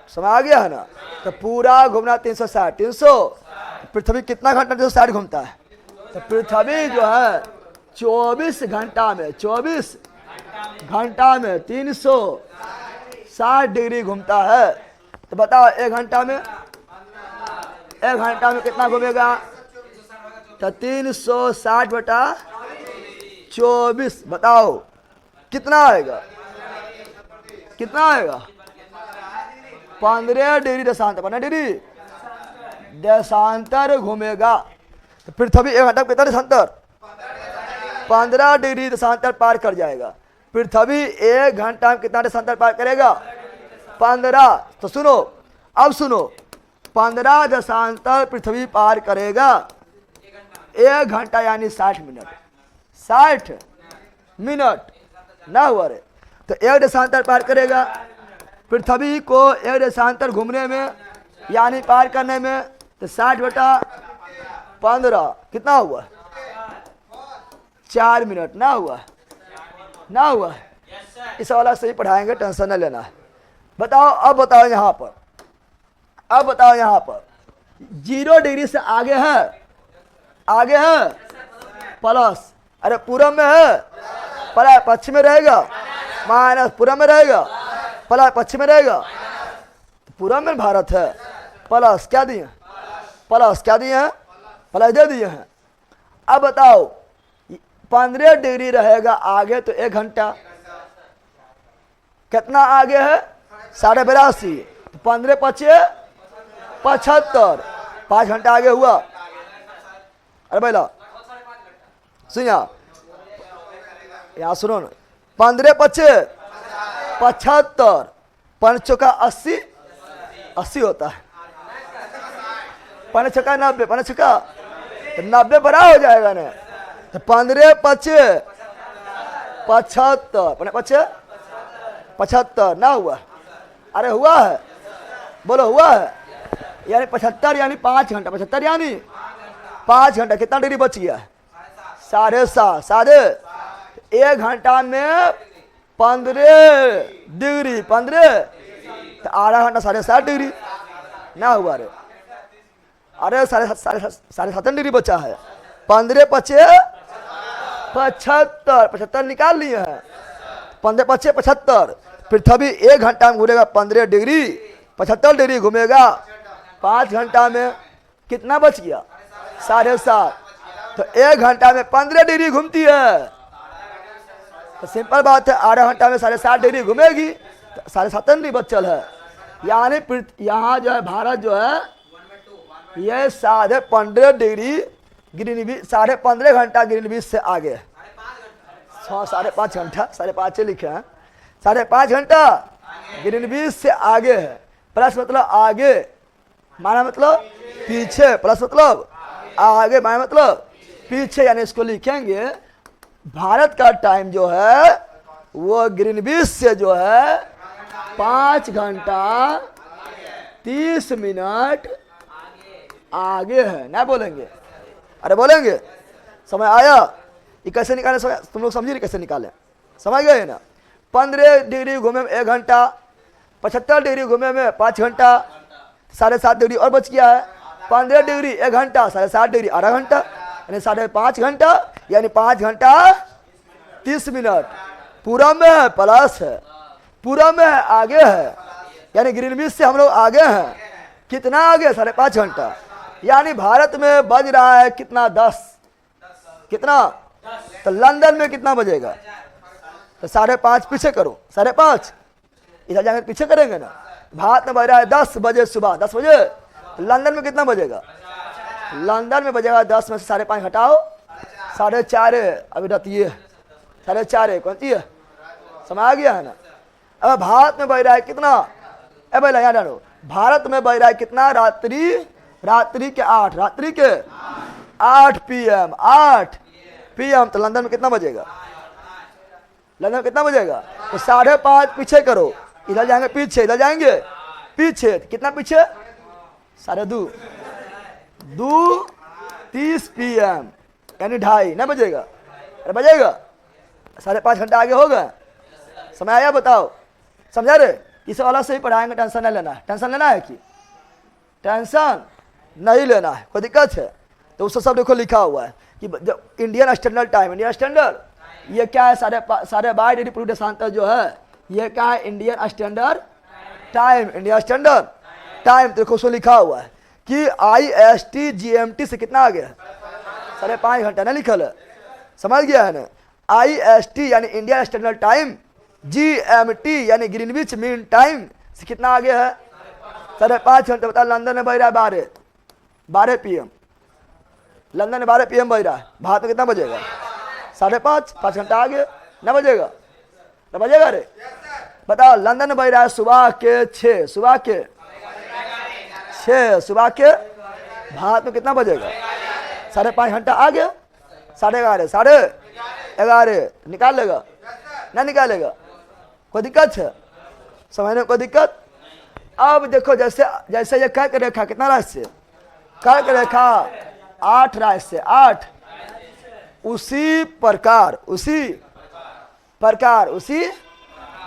समझ आ गया है ना? तो पूरा घूमना 360, 300। पृथ्वी कितना घंटा 360 घूमता है? तो पृथ्वी जो है 24 घंटा में, 24 घंटा में 360 डिग्री घूमता है। तो बताओ 1 घंटा में, 1 घंटा में कितना घूमेगा? तो 360/24, बताओ कितना आएगा? कितना आएगा? 15 डिग्री देशांतर, 15 डिग्री देशांतर घूमेगा। तो पृथ्वी 1 घंटा कितना देशांतर? 15 डिग्री देशांतर पार कर जाएगा। पृथ्वी 1 घंटा में कितना देशांतर पार करेगा? 15। तो सुनो, अब सुनो, 15 देशांतर पृथ्वी पार करेगा 1 घंटा यानी 60 मिनट, 60 मिनट ना हुआ रे। तो 1 देशांतर पार करेगा पृथ्वी को, 1 देशांतर घूमने में यानी पार करने में, तो 60/15 कितना हुआ? 4 मिनट ना हुआ? ना हुआ? इस वाला से ही पढ़ाएंगे, टेंशन न लेना है। बताओ, अब बताओ यहाँ पर, अब बताओ यहाँ पर 0 डिग्री से आगे है, आगे है प्लस। अरे पूरब में है प्लस, पश्चिम में रहेगा माइनस, पूरब में रहेगा प्लस, पश्चिम में रहेगा। पूरब में भारत है प्लस, क्या दिए? प्लस क्या दिए हैं, प्लस दे दिए हैं। अब बताओ 15 डिग्री रहेगा आगे तो 1 घंटा, कितना आगे है 82.5, 15 पचे 75, 5 घंटा आगे हुआ। अरे भैया सुन यहाँ सुनो ना, 15 पचे 75, 5 चौका 80, 80 होता है, 5 छक्का 90, 5 छक्का 90 बड़ा हो जाएगा ना। तो 15 पचे 75, 15 पचे 75 ना हुआ, अरे हुआ है, बोलो हुआ है, यानी 75 यानी 5 घंटा, 75 यानी 5 घंटा, कितना डिग्री बच गया, 7.5, साढ़े 1 घंटा में 15 डिग्री, 15 तो आधा घंटा 7.5 डिग्री ना हुआ। अरे 7.5 डिग्री बचा है, 15 पचे 75, 75 निकाल लिए हैं, 15 पचे 75, पृथ्वी 1 घंटा में घूमेगा 15 डिग्री, 75 डिग्री घूमेगा, 5 घंटा में कितना बच गया 7.5, तो 1 घंटा में 15 डिग्री घूमती है, तो सिंपल बात है आधा घंटा में 7.5 डिग्री घूमेगी, तो 7.5 डिग्री बचल है। यानी यहाँ जो है भारत जो है ये 15.5 डिग्री ग्रीनविच, 15.5 घंटा ग्रीनविच से आगे है। 5.5 घंटा, 5.5 लिखे हैं, 5.5 घंटा ग्रीनविच से आगे है। प्लस मतलब आगे, माना मतलब पीछे, प्लस मतलब आगे, माना मतलब पीछे, यानी इसको लिखेंगे भारत का टाइम जो है वो ग्रीनविच से जो है 5 घंटा 30 मिनट आगे है ना, बोलेंगे, अरे बोलेंगे, समझ आया। ये कैसे निकाले, तुम लोग समझिए कैसे निकाले, समझ गए ना। 15 डिग्री घूमे में 1 घंटा, 75 डिग्री घूमे में 5 घंटा, 7.5 डिग्री और बच गया है, 15 डिग्री 1 घंटा, 7.5 डिग्री आधा घंटा, यानी 5.5 घंटा, यानी 5 घंटा 30 मिनट। पूरा में है प्लस है, पूरा में है आगे है, यानी ग्रीनविच से हम लोग आगे हैं, कितना आगे 5.5 घंटा, यानी भारत में बज रहा है कितना 10, कितना, तो लंदन में कितना बजेगा, तो 5.5 पीछे करो, 5.5 इधर जाकर पीछे करेंगे ना। भारत में बज रहा है 10 बजे सुबह, 10 बजे, लंदन में कितना बजेगा, लंदन में बजेगा 10 में से 5.5 हटाओ, 4.5 अभी रहती है, 4.5 कौन सी है, समझ आ गया है ना। अब भारत में बज रहा है कितना, अब भैया याद डालो, भारत में बज रहा है कितना, रात्रि के 8, रात्रि के 8 PM, 8 PM, तो लंदन में कितना बजेगा, लंदन में कितना बजेगा, तो 5.5 पीछे करो, इधर जाएंगे पीछे, इधर जाएंगे पीछे, कितना पीछे 2:30, 2:30 PM, यानी 2:30 ना बजेगा, अरे बजेगा, 5.5 घंटा आगे होगा, समय आया, बताओ समझा रे। इसे वाला से ही पढ़ाएंगे, टेंशन नहीं लेना है, टेंशन लेना है कि टेंशन नहीं लेना है, कोई दिक्कत है तो उससे सब देखो लिखा हुआ है कि जब Indian standard time, Indian standard ये क्या है, 12.5 डिग्री पूर्व देशांतर जो है ये क्या है, Indian standard time, Indian standard time, देखो उसको लिखा हुआ है कि IST GMT से कितना आगे है, 5.5 घंटा ना लिखल है, समझ गया है ना। IST यानी इंडियन स्टैंडर्ड टाइम, GMT यानी ग्रीनविच मीन टाइम से कितना आगे है, 5.5 घंटे। बता लंदन में बज रहा है 12 PM, लंदन में 12 PM बज रहा है, भारत में कितना बजेगा 5.5, 5 घंटा आगे ना बजेगा, ना बजेगा रे। बताओ लंदन में बज रहा है सुबह के 6, सुबह के 6, सुबह के, भारत में कितना बजेगा 5.5 घंटा आगे, 11:30, 11:30 निकाल लेगा ना, निकालेगा, कोई दिक्कत है, समझने में कोई दिक्कत। अब देखो जैसे जैसे ये कर्क रेखा कितना राशि से, कर्क रेखा 8 राशि से 8, उसी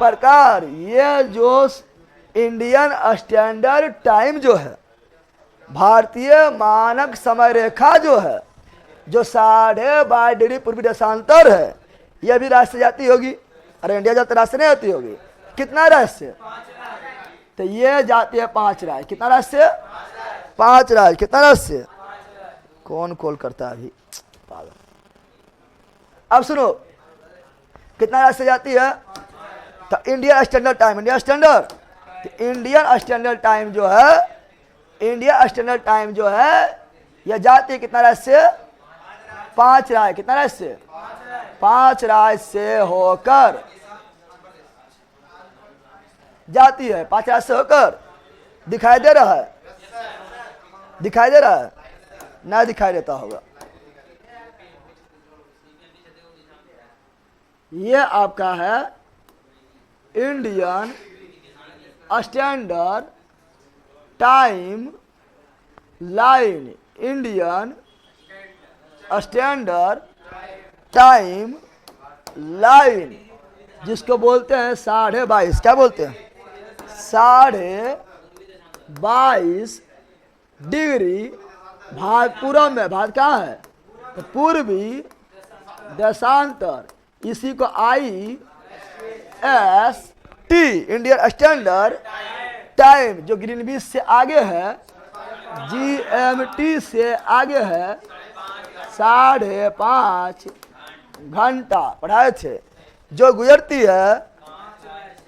प्रकार ये जो इंडियन स्टैंडर्ड टाइम जो है, भारतीय मानक समय रेखा जो है, जो 12.5 डिग्री पूर्वी देशांतर है, यह भी राशि से जाती होगी, अरे इंडिया जाती राशि नहीं आती होगी, कितना राशि से, तो ये जाती है 5 राशि, कितना राशि से 5 राज्य, कितना राज्य? कौन कॉल करता है अभी, पागल। अब सुनो, कितना राज्य से जाती है? तो Indian standard time, Indian standard, तो इंडियन स्टैंडर्ड टाइम जो है, इंडियन स्टैंडर्ड टाइम जो है यह जाती है कितना राज्य से? 5 राज्य, कितना राज्य से? 5 राज्य से होकर जाती है, 5 राज्य से होकर। दिखाई दे रहा है? दिखाई दे रहा है? ना दिखाई देता होगा। ये आपका है Indian standard time line, Indian standard time line, जिसको बोलते हैं 22.5, क्या बोलते हैं? 22.5 डिग्री भाग पूरब में, भाग कहाँ है? तो पूर्वी देशांतर, इसी को IST, इंडियन स्टैंडर्ड टाइम, जो ग्रीनविच से आगे है, GMT से आगे है, 5.5 घंटा पढ़ाए थे, जो गुजरती है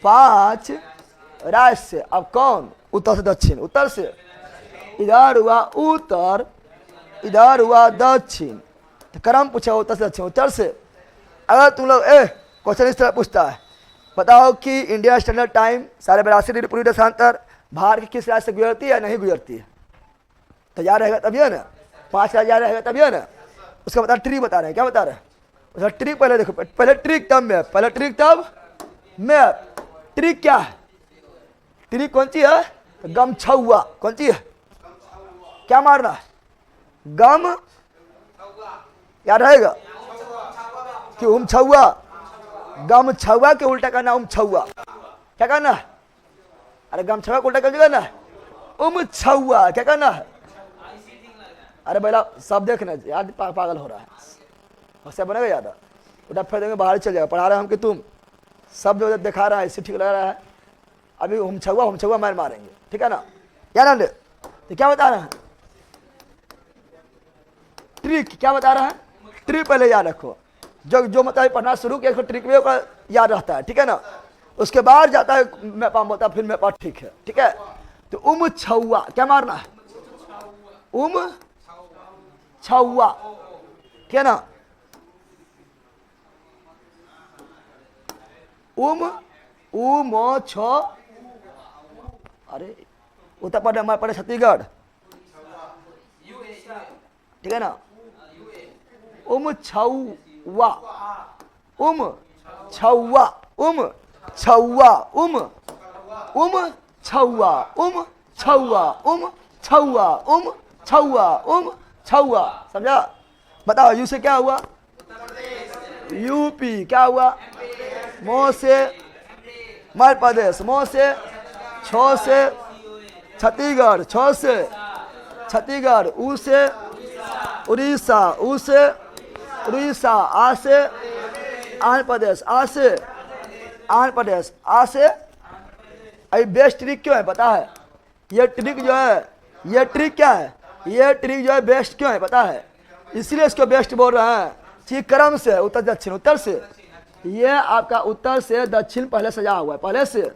5 राज्य से। अब कौन? उत्तर से दक्षिण, उत्तर से इधर हुआ उत्तर, इधर हुआ दक्षिण, तो क्रम पूछा उत्तर से दक्षिण, उत्तर से। अगर तुम लोग क्वेश्चन इस तरह पूछता है, बताओ कि इंडियन स्टैंडर्ड टाइम 82.5 डिग्री पूर्वी देशांतर भारत के किस राज्य से गुजरती है या नहीं गुजरती है? तैयार रहेगा तभी है ना, 5 राज्य रहेगा तभी है ना। उसका बता, ट्रिक बता रहे हैं, क्या बता रहे हैं? उसका ट्रिक पहले देखो, पहले ट्रिक तब मैप, पहले ट्रिक तब मैप। ट्रिक क्या है? ट्रिक कौन सी है? गमछुआ, कौन सी है? क्या मारना है? गम, याद रहेगा कि उमछुआ, गमछुआ के उल्टा करना उमछुआ, क्या करना है? अरे गमछुआ को उल्टा करना है उमछुआ, क्या करना है? अरे बेला सब देखना, याद पागल हो रहा है, उससे बनेगा याद, उठा फिर देंगे बाहर चल जाएगा। पढ़ा रहे हम कि तुम सब जो दिखा रहा है इससे ठीक लग रहा है, अभी हम मार मारेंगे, ठीक है ना? याद ना, तो क्या बता रहे हैं? ट्रिक क्या बता रहा है? ट्रिक पहले याद रखो, जो मतलब पढ़ना शुरू किया उसको ट्रिक में याद रहता है, ठीक है ना? उसके बाद जाता है मैं पाम बोलता, फिर मैं पास, ठीक है, ठीक है? तो उमछुआ क्या मारना है? उमछुआ, ठीक है ना? अरे उत्तर प्रदेश हमारे पड़े छत्तीसगढ़, ठीक है ना? उमछुआ, उमछुआ, उमछुआ, उमछुआ, उमछुआ, उमछुआ, उमछुआ, उमछुआ, समझा? बताओ यू से क्या हुआ? यूपी, क्या हुआ? मो से मध्य प्रदेश, मो से छ से छत्तीसगढ़, छ से छत्तीसगढ़, ऊ से उड़ीसा, ऊ से उड़ीसा, आ से आंध्र प्रदेश, आ से आंध्र प्रदेश, आ से। अभी बेस्ट ट्रिक क्यों है पता है? ये ट्रिक जो है, ये ट्रिक क्या है? ये ट्रिक जो है बेस्ट क्यों है पता है? इसलिए इसको बेस्ट बोल रहे हैं कि क्रम से उत्तर दक्षिण, उत्तर से, ये आपका उत्तर से दक्षिण पहले सजा हुआ है, पहले से,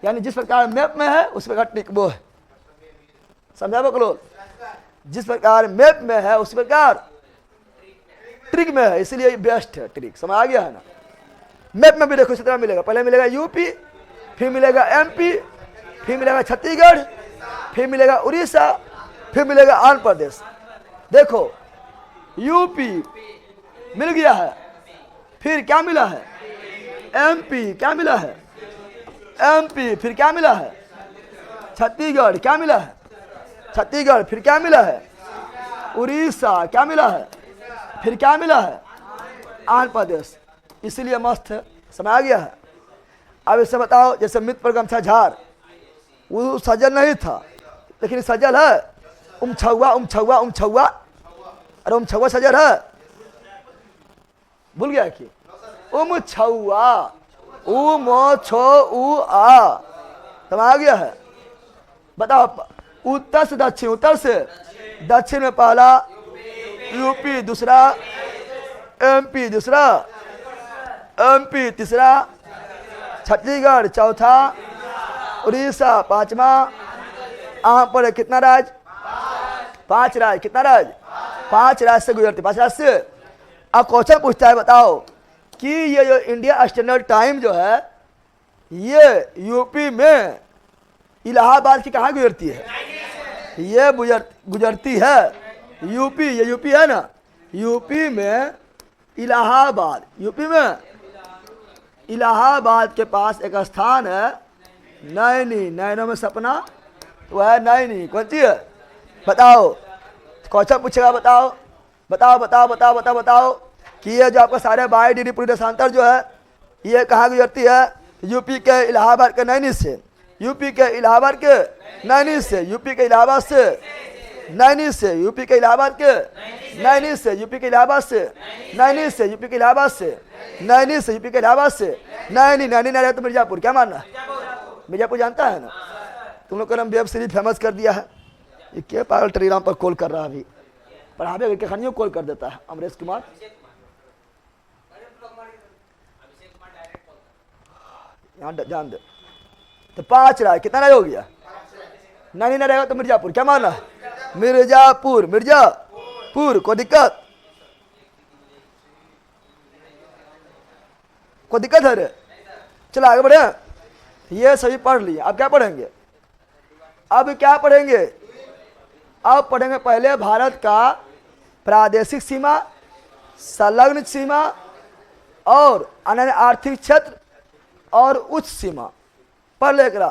यानी जिस प्रकार मैप में है उस प्रकार ट्रिक वो है, समझा बकलो? जिस प्रकार मैप में है उस प्रकार ट्रिक में है, इसलिए बेस्ट है ट्रिक, समझ आ गया है ना? मैप में भी देखो इसी तरह मिलेगा, पहले मिलेगा यूपी, फिर मिलेगा एमपी, फिर मिलेगा छत्तीसगढ़, फिर मिलेगा उड़ीसा, फिर मिलेगा आंध्र प्रदेश। देखो यूपी मिल गया है, फिर क्या मिला है? एमपी, क्या मिला है? एमपी, फिर क्या मिला है? छत्तीसगढ़, क्या मिला है? छत्तीसगढ़, फिर क्या मिला है? उड़ीसा, क्या मिला है? फिर क्या मिला है? आंध्र प्रदेश। इसीलिए मस्त है, समझ आ गया है? अब इसे बताओ, जैसे मित्र पर गमछा झाड़, वो सजल नहीं था लेकिन सजल है, उमछुआ, उमछुआ, उमछुआ, अरे उमछुआ सजल है, भूल गया कि उमछुआ, उ मो छो उ आ, समझ आ गया है? बताओ उत्तर से दक्षिण, उत्तर से दक्षिण में पहला यूपी, दूसरा एमपी, दूसरा एमपी, तीसरा छत्तीसगढ़, चौथा उड़ीसा, पांचवा यहाँ पर कितना राज्य? 5 राज्य। कितना राज्य? 5 राज्य से गुजरती, 5 राज्य से। अब क्वेश्चन पूछता है, बताओ कि ये जो इंडिया स्टैंडर्ड टाइम जो है ये यूपी में इलाहाबाद की कहाँ गुजरती है? ये गुजरती है यूपी, ये यूपी है ना, यूपी में इलाहाबाद, यूपी में इलाहाबाद के पास एक स्थान है नैनी, नैनों में सपना, तो है नैनी। कौन सी है? बताओ, क्वेश्चन पूछेगा, बताओ बताओ बताओ बताओ बताओ बताओ कि ये जो आपका सारे 22 डिग्री पूर्वी देशांतर जो है ये कहाँ गुजरती है? यूपी के इलाहाबाद के नैनी से, यूपी के इलाहाबाद के नैनी से, यूपी के इलाहाबाद से नैनी से, यूपी के इलाहाबाद के नैनी से, यूपी के इलाहाबाद से नैनी से, यूपी के इलाहाबाद से नैनी से, यूपी के इलाहाबाद से नैनी, नैनी नहीं रहे तो मिर्जापुर। क्या मानना? मिर्जापुर जानता है ना? तुम लोग का नाम वेब सीरीज फेमस कर दिया है। ये क्या पागल टेलीग्राम पर कॉल कर रहा है अभी, पढ़ावे के खनियों कॉल कर देता है अमरेश कुमार। यहाँ जान दे। तो 5 राय, कितना राय हो गया? नहीं नहीं रहेगा तो मिर्जापुर। क्या माना? मिर्जापुर, मिर्जापुर। कोई दिक्कत? कोई दिक्कत है रे? चलो आगे बढ़े। ये सभी पढ़ लिए, अब क्या पढ़ेंगे? अब क्या पढ़ेंगे? अब पढ़ेंगे पहले भारत का प्रादेशिक सीमा, संलग्न सीमा और अन्य आर्थिक क्षेत्र और उच्च सीमा पढ़ लेकर।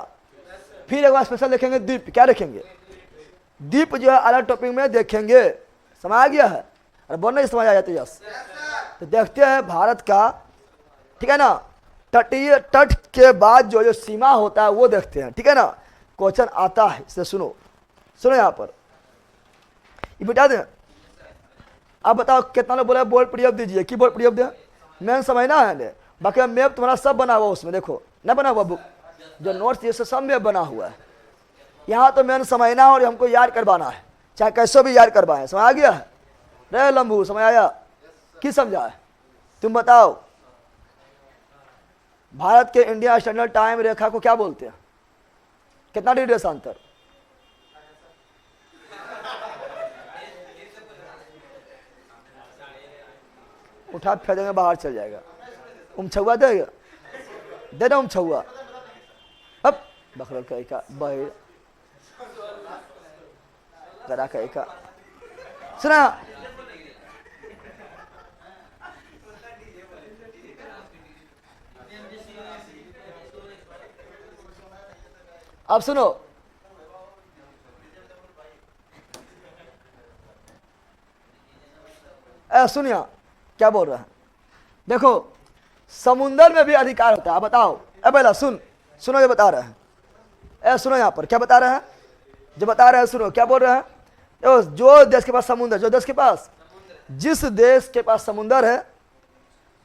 फिर एक बार स्पेशल देखेंगे द्वीप। क्या देखेंगे? द्वीप जो है अलग टॉपिक में देखेंगे। समझ आ गया है? अरे बोल नहीं समझ आ जाते यस। तो देखते हैं भारत का, ठीक है ना, तटीय तट के बाद जो जो सीमा होता है वो देखते हैं, ठीक है ना। क्वेश्चन आता है, इसे सुनो, सुनो यहाँ पर ये बिठा दें। अब बताओ कितना लोग बोला बोर्ड पीडीएफ दीजिए? की बोर्ड पीडीएफ दें? मैंने समझना है, बाकी मैप तुम्हारा सब बना हुआ उसमें, देखो न बना हुआ बुक जो नोट्स ये सब मैप बना हुआ है। यहाँ तो मैंने समझना है और हमको याद करवाना है, चाहे कैसे भी याद करवाए। समझ आ गया है? रे लंबू समझ आया? की समझा है? तुम बताओ भारत के इंडिया स्टैंडर्ड टाइम रेखा को क्या बोलते हैं? कितना डिग्री देशांतर? उठा फेंकेंगे बाहर चल जाएगा। उमछुआ देगा, दे दो उमछुआ। अब बखरल का बहिर करा का सुना। अब सुनो, सुनिया क्या बोल रहा है। देखो समुंदर में भी अधिकार होता है। आप बताओ। अब पहला सुनो ये बता रहे हैं। सुनो यहाँ पर क्या बता रहे हैं, जो बता रहे हैं सुनो क्या बोल रहे हैं। देखो जो देश के पास समुंदर, जो देश के पास, जिस देश के पास समुंदर है,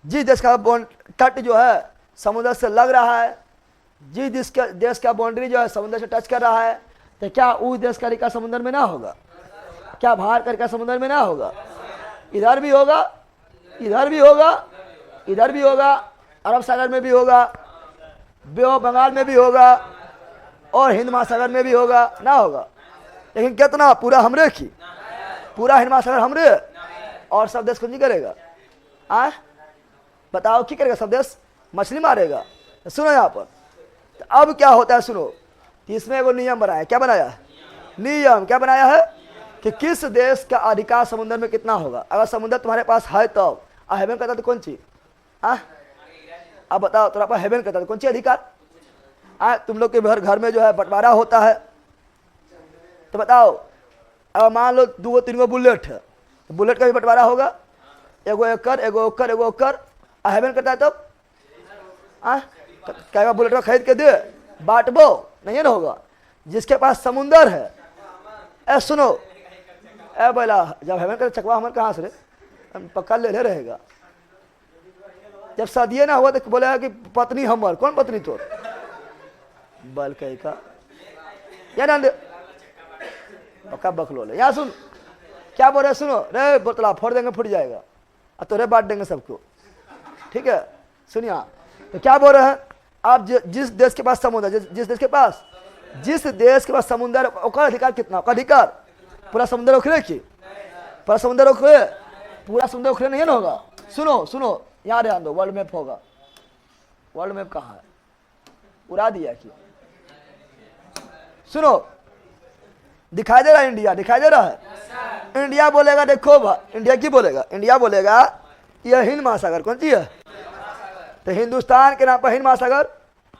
जिस देश का तट जो है समुद्र से लग रहा है, जिस देश का बाउंड्री जो है समुद्र से टच कर रहा है, तो क्या उस देश का रिका समुद्र में ना होगा? क्या बाहर का रिका समुद्र में ना होगा? इधर भी होगा, इधर भी होगा, इधर भी होगा, अरब सागर में भी होगा, बे ऑफ बंगाल में भी होगा और हिंद महासागर में भी होगा ना होगा। लेकिन कितना? पूरा हमरे की, पूरा हिंद महासागर हमरे और सब देश कुछ नहीं करेगा। बताओ की करेगा? सब देश मछली मारेगा। सुनो यहाँ पर तो अब क्या होता है सुनो। इसमें एगो नियम बनाया। क्या बनाया? नियम क्या बनाया है कि किस देश का अधिकार समुद्र में कितना होगा। अगर समुद्र तुम्हारे पास है तब हेवन करता तो कौन चीज? अब बताओ तुम्हारे पास हेवन करता तो कौन सी अधिकार? तुम लोग के घर में जो है बंटवारा होता है, तो बताओ अब मान लो 2-3 गो बुलेट है, तो बुलेट का भी बंटवारा होगा। एगो एकड़, एगो ओकर, एगो ओकर। हेवन करता है तब क्या बुलेट का खरीद के दे बांटबो नहीं ना होगा। जिसके पास समुंदर है, सुनो बोला जब हेवन कर चकवा हमन कहाँ से रे पक्का ले रहेगा। जब शादी ना हुआ तो बोले कि पत्नी हमर। कौन पत्नी तोर? बल कही का या ना और कब बकलोल है। यहाँ सुन क्या बोल रहे, सुनो रे बोतला फोड़ देंगे फूट जाएगा और तो रे बांट देंगे सबको, ठीक है। सुनिए तो क्या बोल रहे हैं आप, जिस देश के पास समुद्र, जिस देश के पास समुद्र, उसका अधिकार कितना, उसका अधिकार पूरा समुद्र उखड़े की, पूरा समुद्र उखड़े, पूरा समुद्र उखड़े नहीं ना होगा। सुनो सुनो यहाँ ध्यान दो, वर्ल्ड मैप होगा, वर्ल्ड मैप कहाँ है, उड़ा दिया कि सुनो दिखाई दे रहा है, इंडिया दिखाई दे रहा है। इंडिया बोलेगा देखो इंडिया की बोलेगा, इंडिया बोलेगा यह हिंद महासागर कौन सी है, तो हिंदुस्तान के नाम पर हिंद महासागर,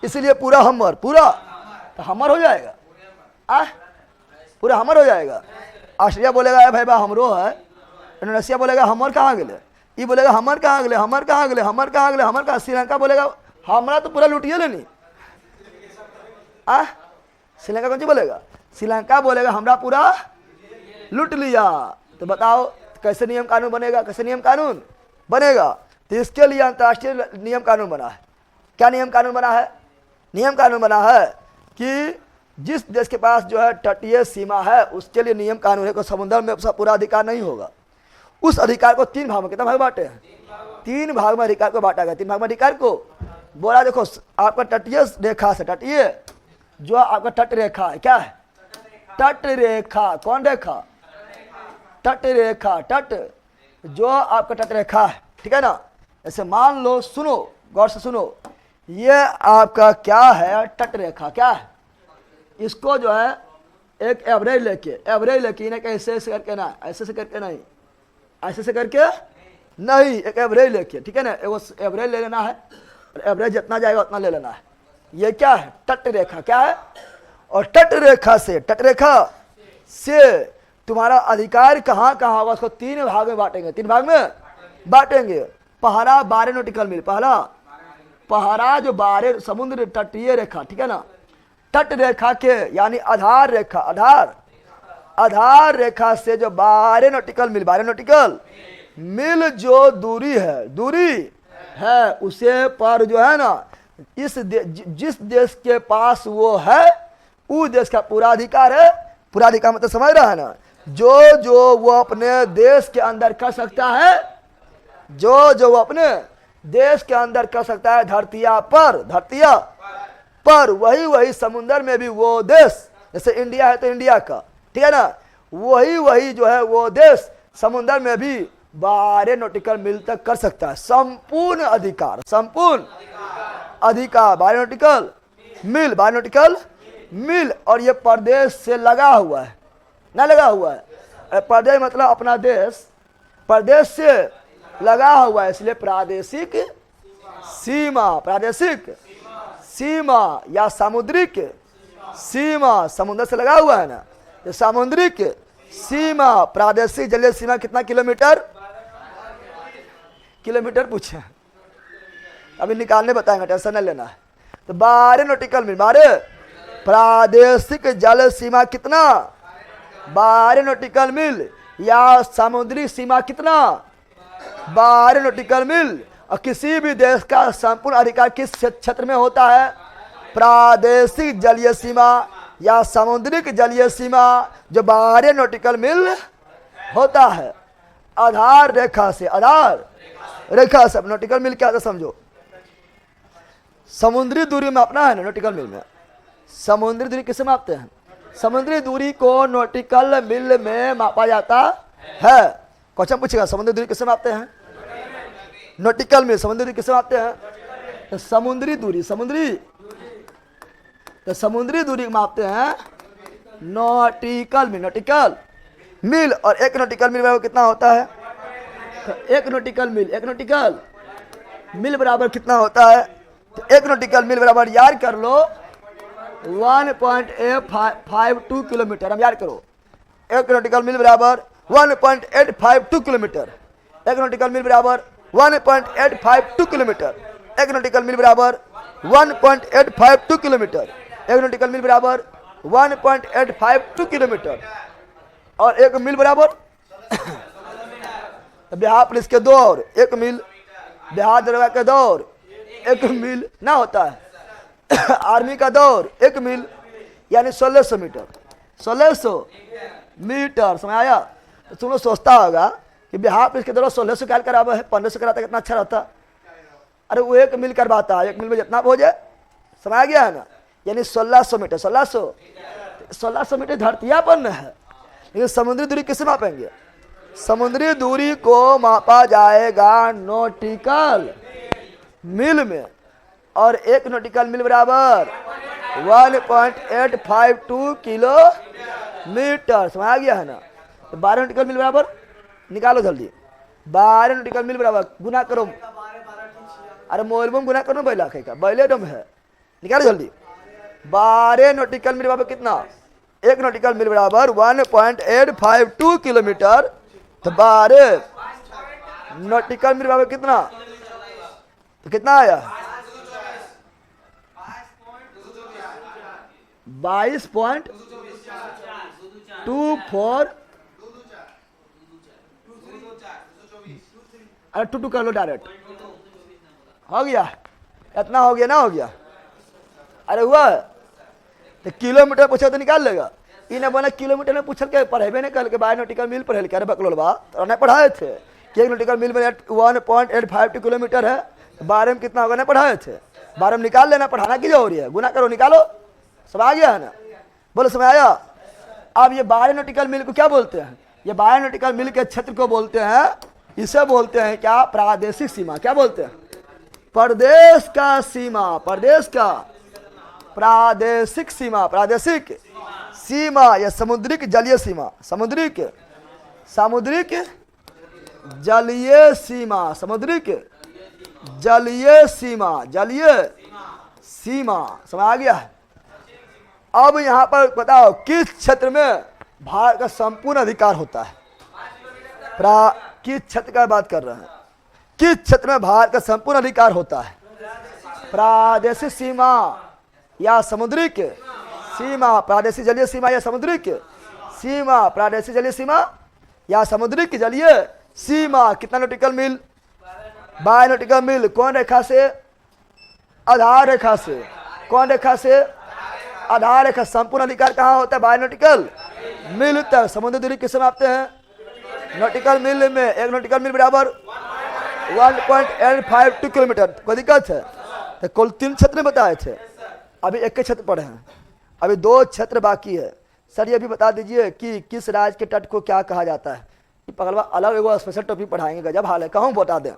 इसीलिए पूरा हमर, पूरा तो हमर हो जाएगा, पूरा हमर हो जाएगा। ऑस्ट्रेलिया बोलेगा भाई बा हमरो है, इंडोनेशिया बोलेगा हमर कहाँ गए, ये बोलेगा हमर कहाँ गए, हमर कहाँ गए, हमर कहाँ गए, हमर कहाँ, श्रीलंका बोलेगा हमारा तो पूरा लुटिए लेनी, श्रीलंका कौन सी बोलेगा, श्रीलंका बोलेगा हमरा पूरा लूट लिया। तो बताओ कैसे नियम कानून बनेगा, कैसे नियम कानून बनेगा। तो इसके लिए अंतर्राष्ट्रीय नियम कानून बना है। क्या नियम कानून बना है, नियम कानून बना है कि जिस देश के पास जो है तटीय सीमा है उसके लिए नियम कानून है कि समुद्र में उसका पूरा अधिकार नहीं होगा। उस अधिकार को 3 भाग में, कितना भाग बांटे हैं, 3 भाग में अधिकार को बांटा गया। 3 भाग में अधिकार को बोला देखो आपका तटीय रेखा से, तटीय जो आपका तट रेखा है, क्या है तट रेखा, कौन रेखा, तट रेखा, तट जो आपका तट रेखा है, ठीक है ना। ऐसे मान लो, सुनो गौर से सुनो, ये आपका क्या है तट रेखा, क्या है, इसको जो है एक एवरेज लेके इन्हें ऐसे से करके ना, ऐसे से करके नहीं, ऐसे से करके नहीं, एक एवरेज लेके, ठीक है ना, एक एवरेज ले लेना है और एवरेज जितना जाएगा उतना ले लेना है। ये क्या है तट रेखा, क्या है, और तट रेखा से तुम्हारा अधिकार कहाँ कहाँ होगा, उसको 3 भाग में बांटेंगे, 3 भाग में बांटेंगे। पहला 12 नॉटिकल मील, पहरा जो 12 समुद्र तटीय रेखा, ठीक है ना, तट रेखा के यानी आधार रेखा, आधार रेखा से जो 12 नॉटिकल मील जो दूरी है उसे पर जो है ना जिस देश के पास वो है उस देश का पूरा अधिकार है। पूरा अधिकार मतलब समझ रहा है ना, जो वो अपने देश के अंदर कर सकता है, जो वो अपने देश के अंदर कर सकता है धरतिया पर वही समुद्र में भी वो देश, जैसे इंडिया है तो इंडिया का, ठीक है ना, वही जो है वो देश समुद्र में भी 12 नॉटिकल मील तक कर सकता है। संपूर्ण अधिकार 12 नॉटिकल मील, और ये प्रदेश से लगा हुआ है, ना लगा हुआ है, प्रदेश मतलब अपना देश, प्रदेश से लगा हुआ है, इसलिए प्रादेशिक सीमा या सामुद्रिक सीमा, समुद्र से लगा हुआ है ना, ये सामुद्रिक सीमा, प्रादेशिक जलीय सीमा कितना किलोमीटर पूछे, अभी निकालने बताएंगे, टेंशन नहीं लेना है। तो 12 नॉटिकल मील, 12 प्रादेशिक जल सीमा कितना, 12 नॉटिकल मील, या समुद्री सीमा कितना 12 नॉटिकल मील। और किसी भी देश का संपूर्ण अधिकार किस क्षेत्र में होता है, प्रादेशिक जलीय सीमा या समुद्रिक जलीय सीमा जो 12 नॉटिकल मील होता है। आधार रेखा से नॉटिकल मील क्या था समझो, समुद्री दूरी मापना है ना नॉटिकल मील में। समुद्री दूरी किससे मापते हैं, समुद्री दूरी को नॉटिकल मील में मापा जाता है। क्वेश्चन पूछेगा समुद्री दूरी किससे मापते हैं, नॉटिकल मील, समुद्री दूरी किससे मापते हैं, तो समुद्री दूरी मापते हैं नॉटिकल मील। और 1 नॉटिकल मील बराबर कितना होता है, तो 1 नॉटिकल मील बराबर कितना होता है, तो 1 नॉटिकल मील बराबर याद कर लो 1.852 किलोमीटर। हम याद करो 1 नॉटिकल मील बराबर 1.852 किलोमीटर, 1 नॉटिकल मील बराबर 1.852 किलोमीटर, 1 नॉटिकल मील बराबर 1.852 किलोमीटर, 1 नॉटिकल मील बराबर 1.852 किलोमीटर। और 1 मील बराबर बिहार पुलिस के दौर 1 मील, बिहार दरोगा के दौर 1 मील ना होता है, आर्मी का दौर 1 मील यानी 1600 मीटर, 1600 मीटर। समझ आया? तो तुम लोग सोचता होगा कि बिहार पुलिस के द्वारा 1600 कैल करावा है, 1500 कराता कितना अच्छा रहता। अरे वो 1 मील करवाता है, 1 मील में जितना हो जाए। समझ आ गया है ना? यानी 1600 मीटर, 1600 मीटर धरतिया पर न है, लेकिन समुद्री दूरी किसे मापेंगे? समुद्री दूरी को मापा जाएगा नॉटिकल मील में, और 1 नॉटिकल मील बराबर 1.852 किलोमीटर। समझ आ गया है ना? तो 12 नॉटिकल मील बराबर निकालो जल्दी। 12 नॉटिकल मील बराबर गुना करो। अरे मोबाइल में गुना करो, बैला का बैले डम है, निकालो जल्दी। 12 नॉटिकल मील बराबर कितना? 1 नॉटिकल मील बराबर 1.852 किलोमीटर। तो 12 नॉटिकल मील बराबर कितना? तो कितना आया? 22.24। अरे 2 कर लो डायरेक्ट, हो गया इतना, हो गया ना? हो गया। अरे हुआ तो किलोमीटर पूछे तो निकाल लेगा। इन्हें बना किलोमीटर में पूछल के पढ़ेबे नहीं कल के 12 नॉटिकल मील पढ़े क्या बकलोल बा तो नहीं पढ़ाए थे कि 1 नॉटिकल मील में 1.852 किलोमीटर है। 12 में कितना होगा नहीं पढ़ाए थे। 12 में निकाल लेना, पढ़ाना की जरूरी है, गुना करो निकालो। सब आ गया है ना? बोलो समझ आया? अब ये 12 नॉटिकल मील को क्या बोलते हैं? ये 12 नॉटिकल मील के क्षेत्र को बोलते हैं, इसे बोलते हैं क्या? प्रादेशिक सीमा। क्या बोलते हैं? प्रदेश का सीमा, प्रदेश का प्रादेशिक सीमा। प्रादेशिक सीमा या समुद्रिक जलीय सीमा, समुद्रिक जलीय सीमा, समुद्रिक जलीय सीमा, जलीय सीमा। समझ आ गया है? अब यहां पर बताओ किस क्षेत्र में भारत का संपूर्ण अधिकार होता है? किस क्षेत्र का बात कर रहे हैं? किस क्षेत्र में भारत का संपूर्ण अधिकार होता है? प्रादेशिक सीमा या समुद्रिक सीमा? प्रादेशिक जलीय सीमा या समुद्रिक सीमा? प्रादेशिक जलीय सीमा या समुद्रिक जलीय सीमा। कितना नॉटिकल मील? 12 नॉटिकल मील। कौन रेखा से? आधार रेखा से। कौन रेखा से? आधार रेखा। संपूर्ण अधिकार कहाँ होता है? 12 नॉटिकल मील तक। समुद्री दूरी किससे मापते हैं? नॉटिकल मील में। 1 नॉटिकल मील बराबर 1.852 किलोमीटर। कोई दिक्कत है? तो कुल 3 क्षेत्र बताए थे, अभी 1 के क्षेत्र पढ़े हैं, अभी 2 क्षेत्र बाकी है। सर ये भी बता दीजिए कि किस राज्य के तट को क्या कहा जाता है? ये पगलवा अलग एगो स्पेशल टॉपिक पढ़ाएंगे, गजब हाल है, कहूँ बता दें,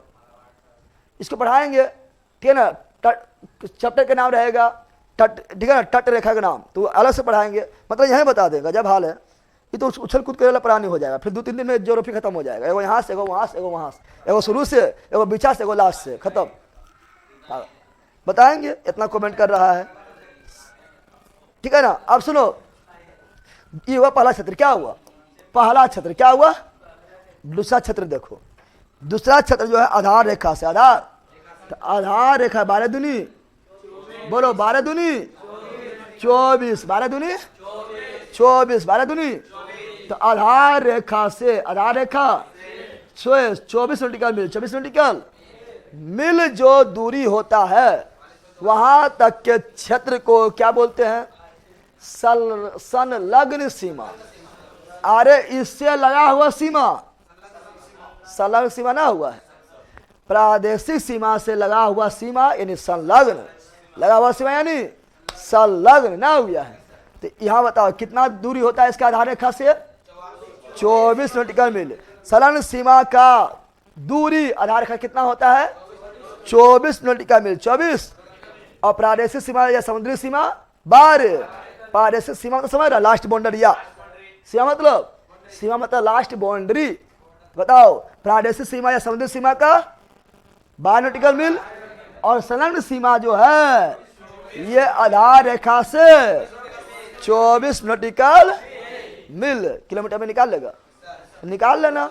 इसको पढ़ाएंगे। ठीक है ना? तट चैप्टर का नाम रहेगा तट, ठीक है ना? तट रेखा का नाम तो अलग से पढ़ाएंगे, मतलब यहीं बता दें, गजब हाल है। ये तो उछल कूद करे पुरानी हो जाएगा, फिर 2-3 दिन में ज्योग्राफी खत्म हो जाएगा। एगो यहाँ से, एगो वहाँ से, एगो वहाँ से, एगो शुरू से, एगो बीचा से, एगो लास्ट से, खत्म। बताएंगे, इतना कमेंट कर रहा है, ठीक है ना? अब सुनो, ये हुआ पहला क्षेत्र। क्या हुआ? पहला क्षेत्र क्या हुआ? दूसरा क्षेत्र देखो। दूसरा क्षेत्र जो है आधार रेखा से, आधार, तो आधार रेखा 12 दूनी, बोलो 12 दूनी 24, 12 दूनी 24, 12 दूनी। तो आधार रेखा से, आधार रेखा 24 नॉटिकल मील, 24 नॉटिकल मील जो दूरी होता है वहां तक के क्षेत्र को क्या बोलते हैं? संलग्न सीमा। अरे इससे लगा हुआ सीमा, संलग्न सीमा ना हुआ है, प्रादेशिक सीमा से लगा हुआ सीमा यानी संलग्न, लगा हुआ सीमा यानी संलग्न ना हुआ है। तो यहाँ बताओ कितना दूरी होता है इसका आधार रेखा से? 24 नॉटिकल मील। संलग्न सीमा का दूरी आधार रेखा कितना होता है? 24 नॉटिकल मील, 24। और प्रादेशिक सीमा या समुद्री सीमा 12। प्रादेशिक सीमा तो समझ रहा, लास्ट बाउंड्री, या सीमा मतलब लास्ट बाउंड्री। बताओ प्रादेशिक सीमा या समुद्री सीमा का 12 नॉटिकल मील, और संलग्न सीमा जो है ये आधार रेखा से 24 नॉटिकल मील। किलोमीटर में निकाल लेगा, निकाल लेना।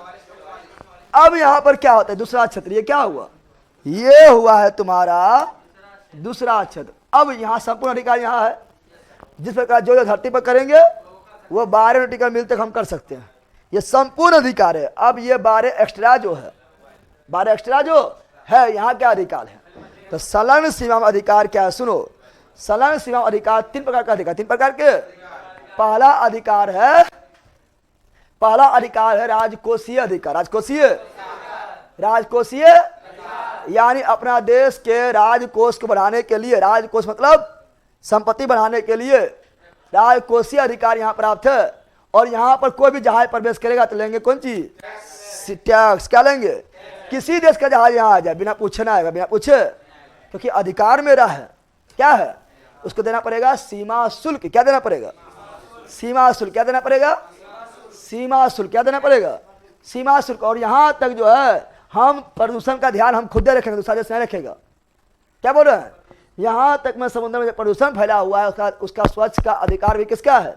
अब यहां पर क्या होता है? दूसरा क्षेत्र, ये क्या हुआ? ये हुआ है तुम्हारा दूसरा क्षेत्र। अब यहां संपूर्ण अधिकार यहां है, जिस प्रकार जो धरती पर करेंगे वो 12 नॉटिकल मील तक हम कर सकते हैं, ये संपूर्ण अधिकार है। अब ये 12 एक्स्ट्रा जो है, 12 एक्स्ट्रा जो है यहाँ क्या अधिकार है? तो संलग्न सीमा में अधिकार क्या है? सुनो, संलग्न सीमा में अधिकार 3 प्रकार का अधिकार, 3 प्रकार के। पहला अधिकार है पहला अधिकार है राजकोषीय अधिकार। राजकोषीय यानी अपना देश के राजकोष को बढ़ाने के लिए, राजकोष मतलब संपत्ति बढ़ाने के लिए राजकोषीय अधिकार यहाँ प्राप्त है। और यहाँ पर कोई भी जहाज प्रवेश करेगा तो लेंगे कौन चीज? टैक्स। क्या लेंगे? किसी देश का जहाज यहाँ आ जाए बिना पूछे ना आएगा, बिना पूछे, क्योंकि अधिकार मेरा है। क्या है? उसको देना पड़ेगा सीमा शुल्क। क्या देना पड़ेगा? सीमा शुल्क। क्या देना पड़ेगा? सीमा शुल्क। क्या देना पड़ेगा? सीमा शुल्क। और यहाँ तक जो है हम प्रदूषण का ध्यान हम खुद रखेंगे, दूसरा देश नहीं रखेगा। क्या बोल रहे हैं? यहाँ तक में समुद्र में प्रदूषण फैला हुआ है उसका स्वच्छ का अधिकार भी किसका है?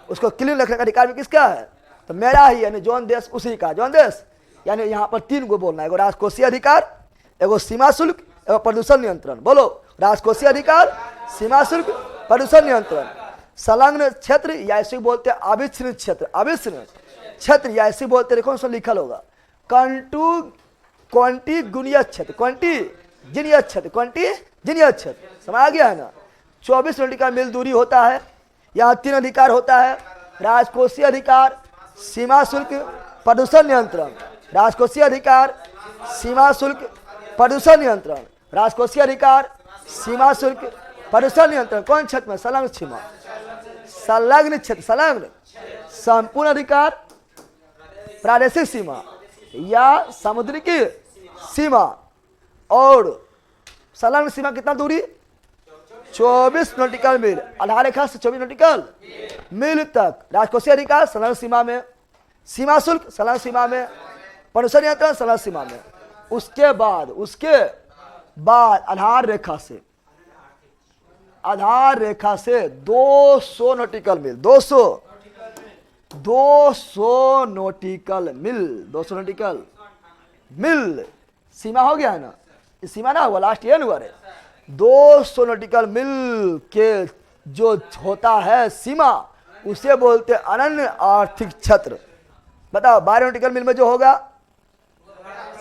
उसको क्लीन रखने का अधिकार भी किसका है? तो मेरा ही, यानी जौन देश उसी का। जौन देश यानी यहाँ पर तीन को बोलना है, एगो राजकोषीय अधिकार, एगो सीमा शुल्क, एगो प्रदूषण नियंत्रण। बोलो, राजकोषीय अधिकार, सीमा शुल्क, प्रदूषण नियंत्रण। संलग्न क्षेत्र या ऐसे बोलते हैं अविच्छिन्न क्षेत्र। अविच्छिन्न क्षेत्र या ऐसे बोलते, देखो उसमें लिखल होगा कॉन्टिगुनियस क्षेत्र, कॉन्टिजिनियस क्षेत्र, कॉन्टिजिनियस क्षेत्र। समझ आ गया है ना? 24 नॉटिकल मील दूरी होता है। यहाँ तीन अधिकार होता है, राजकोषीय अधिकार, सीमा शुल्क, प्रदूषण नियंत्रण। राजकोषीय अधिकार, सीमा शुल्क, प्रदूषण नियंत्रण। राजकोषीय अधिकार, सीमा शुल्क, प्रदूषण नियंत्रण। कौन क्षेत्र में? संलग्न सीमा, संलग्न क्षेत्र, संलग्न। संपूर्ण अधिकार, प्रादेशिक सीमा या समुद्र की सीमा। और संलग्न सीमा कितना दूरी? 24 नॉटिकल मील, आधार रेखा से 24 नॉटिकल मील तक। राजकोषीय अधिकार संलग्न सीमा में, सीमा शुल्क संलग्न सीमा में, प्रदूषण नियंत्रण संलग्न सीमा में। उसके बाद आधार रेखा से 200 नॉटिकल मील, 200 नॉटिकल मील सीमा हो गया है ना? सीमा ना हुआ, लास्ट ईयर हुआ रे। 200 नॉटिकल मील के जो होता है सीमा, उसे बोलते अनन्य आर्थिक क्षेत्र। बताओ, 12 नॉटिकल मील में जो होगा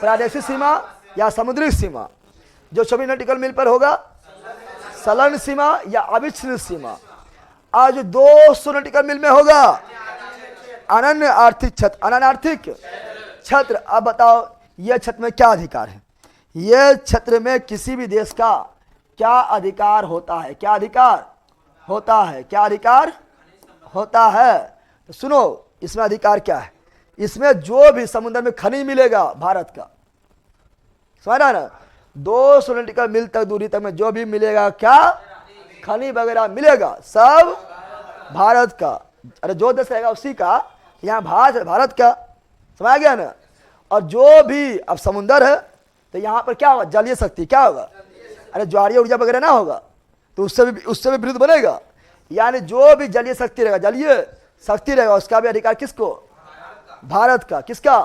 प्रादेशिक सीमा या समुद्री सीमा, जो 24 नॉटिकल मील पर होगा संलग्न सीमा या अविच्छिन्न सीमा। आज 200 नॉटिकल मील में होगा अनन्य आर्थिक क्षेत्र, अनन्य आर्थिक क्षेत्र। अब बताओ, यह क्षेत्र में क्या अधिकार है? यह क्षेत्र में किसी भी देश का क्या अधिकार होता है? क्या अधिकार होता है? क्या अधिकार होता है? तो सुनो, इसमें अधिकार क्या है? इसमें जो भी समुद्र में खनिज मिलेगा भारत का, समझ रहा ना? 200 नॉटिकल मील तक दूरी तक में जो भी मिलेगा, क्या खनिज वगैरह मिलेगा, सब भारत का। अरे जो देश रहेगा उसी का। यहाँ भारत का, समझ गया ना? और जो भी अब समुद्र है तो यहाँ पर क्या होगा? जलीय शक्ति। क्या होगा? अरे ज्वारीय ऊर्जा वगैरह ना होगा तो उससे भी विरुद्ध बनेगा। यानी जो भी जलीय शक्ति रहेगा, जलीय शक्ति रहेगा, उसका भी अधिकार किसको? भारत का। किसका?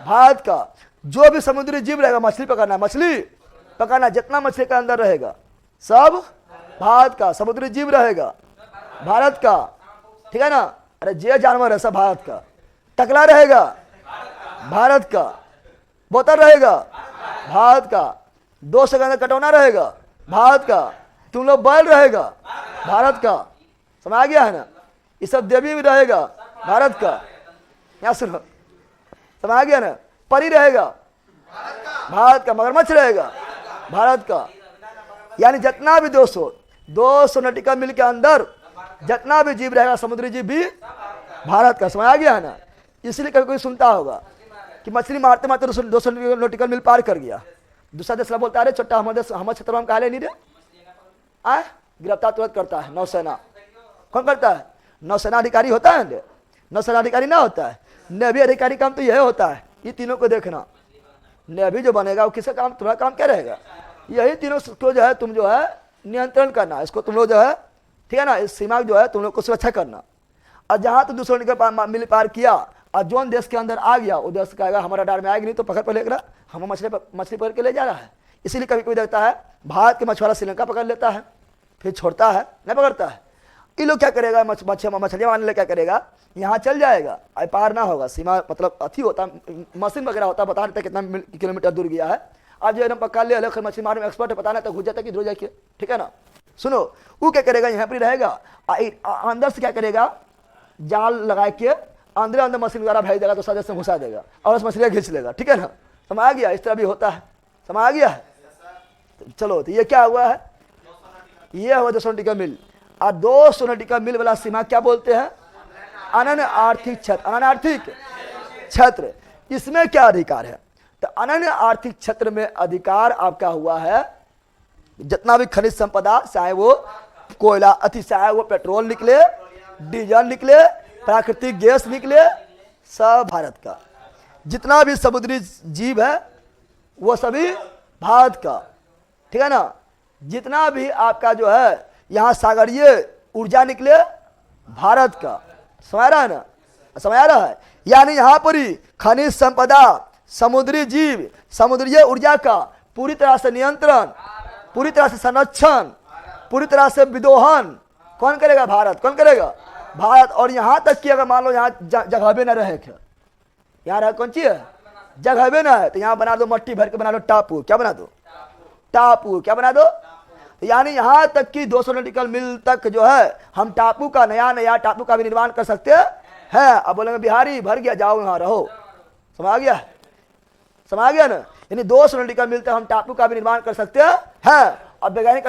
भारत का। जो भी समुद्री जीव रहेगा, मछली पकड़ना, जितना मछली का अंदर रहेगा सब भारत का। समुद्री जीव रहेगा भारत का, ठीक है ना? अरे जे जानवर है सब भारत का। टकला रहेगा भारत का, बोतल रहेगा भारत का, 2 सेकंड कटौना रहेगा भारत का, तुम लोग बैल रहेगा भारत का। समझ आ गया है ना? ये सब देवी भी रहेगा भारत का। यहाँ सुनो, समझ आ गया ना? परी रहेगा भारत का, मगरमच्छ रहेगा भारत का। यानी जितना भी 200 नॉटिकल मील के अंदर जितना भी जीव रहेगा, समुद्री जीव भी भारत का। समझ आ गया है ना? इसलिए कभी कोई सुनता होगा कि मछली मारते 200 नॉटिकल मील पार कर गया, दूसरा देश बोलता है अरे छोटा हमारे क्षेत्र में हम कहा नहीं रहे, आए गिरफ्तार तुरंत करता है नौसेना। कौन करता है? नौसेना अधिकारी होता है, नौसेना अधिकारी ना होता है। नेवी अधिकारी काम तो यह होता है, ये तीनों को देखना। नेवी जो बनेगा वो किसका काम? तुम्हारा काम क्या रहेगा? यही तीनों को जो है तुम जो है नियंत्रण करना, इसको तुम लोग जो है, ठीक है ना, इस सीमा जो है तुम लोग को सुरक्षा करना। और जहाँ तो दूसरों ने मिल पार किया और जोन देश के अंदर आ गया, वो देश कहेगा हमारा डार में आएगी नहीं तो पकड़ पर लेकर हम मछली पकड़ के ले जा रहा है। इसीलिए कभी कोई देखता है भारत के मछुआरा श्रीलंका पकड़ लेता है, फिर छोड़ता है, नहीं पकड़ता है। ये लोग क्या करेगा? मछलियाँ मारने लगे क्या करेगा? यहाँ चल जाएगा, पार ना होगा सीमा, मतलब अथी होता मशीन वगैरह होता, बता देता कितना किलोमीटर दूर गया है। आज जो एकदम पकड़ ले, मछली मारने में एक्सपर्ट है, पता नहीं तो घुस जाता कि दूर जाके, ठीक है ना? सुनो, वो क्या करेगा? यहाँ पर रहेगा, अंदर से क्या करेगा? जाल लगा के अंदर अंदर मशीन द्वारा भेज देगा तो सदस्य में घुसा देगा और उस मछली खींच लेगा, ठीक है ना। समझ आ गया, इस तरह भी होता है, समझ आ गया है। चलो तो ये क्या हुआ है, ये हुआ 200 नॉटिकल मील। और 200 नॉटिकल मील वाला सीमा क्या बोलते हैं, अनन्य आर्थिक क्षेत्र। अनन्य आर्थिक क्षेत्र, इसमें क्या अधिकार है, तो अनन्य आर्थिक क्षेत्र में अधिकार आपका हुआ है जितना भी खनिज संपदा, चाहे वो कोयला चाहे वो पेट्रोल निकले, डीजल निकले, प्राकृतिक गैस निकले, सब भारत का। जितना भी समुद्री जीव है वो सभी भारत का, ठीक है ना। जितना भी आपका जो है यहाँ सागरीय ऊर्जा निकले, भारत का। समझ रहा है ना, समझ आ रहा है। यानी यहाँ पर ही खनिज संपदा, समुद्री जीव, समुद्रीय ऊर्जा का पूरी तरह से नियंत्रण, पूरी तरह से संरक्षण, पूरी तरह से विदोहन कौन करेगा, भारत। कौन करेगा, भारत। और यहाँ तक कि अगर मान लो यहाँ जगह भी न रहे, यहाँ रहे कौन चीज है, जगह भी ना है, तो यहाँ बना दो मट्टी भर के बना दो टापू। क्या बना दो, टापू। क्या बना दो, यानी यहाँ तक कि 200 नॉटिकल मील तक जो है हम टापू का, नया टापू का भी निर्माण कर सकते हैं। अब बोलेंगे बिहारी भर गया, जाओ यहाँ रहो। समझ आ गया, समझ आ गया ना। यानी 200 नॉटिकल मील तक हम टापू का भी निर्माण कर सकते हैं। अब वैज्ञानिक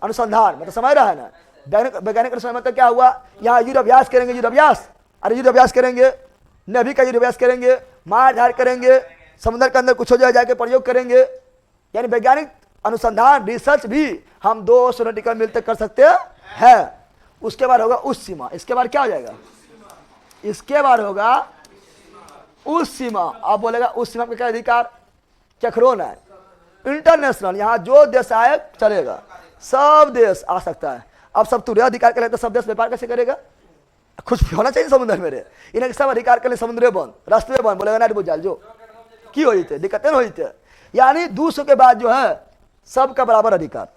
अनुसंधान मतलब समझ रहा है ना, वैज्ञानिक अनुसंधान मतलब क्या हुआ, यहाँ युद्ध अभ्यास करेंगे, युद्ध अभ्यास, अरे युद्ध अभ्यास करेंगे, नेवी का युद्ध अभ्यास करेंगे, मार धार करेंगे, समुद्र के अंदर कुछ हो जाए जाके प्रयोग करेंगे। यानी वैज्ञानिक अनुसंधान, रिसर्च भी हम 200 नॉटिकल मील तक कर सकते हैं। उसके बाद होगा उस सीमा। इसके बाद क्या हो जाएगा, इसके बाद होगा उस सीमा। आप बोलेगा उस सीमा का क्या अधिकार, चक्रोन है, इंटरनेशनल। यहाँ जो देश आए चलेगा, सब देश आ सकता है। अब सब तुरंत अधिकार के लिए तो सब देश व्यापार कैसे करेगा, कुछ होना चाहिए समुद्र मेरे। इन्हें सब अधिकार के लिए समुद्र बंद, रास्ते बंद, बोलेगा ना बुझाल जो की हो जाते, दिक्कतें हो जाते। यानी 200 के बाद जो है सबका बराबर अधिकार,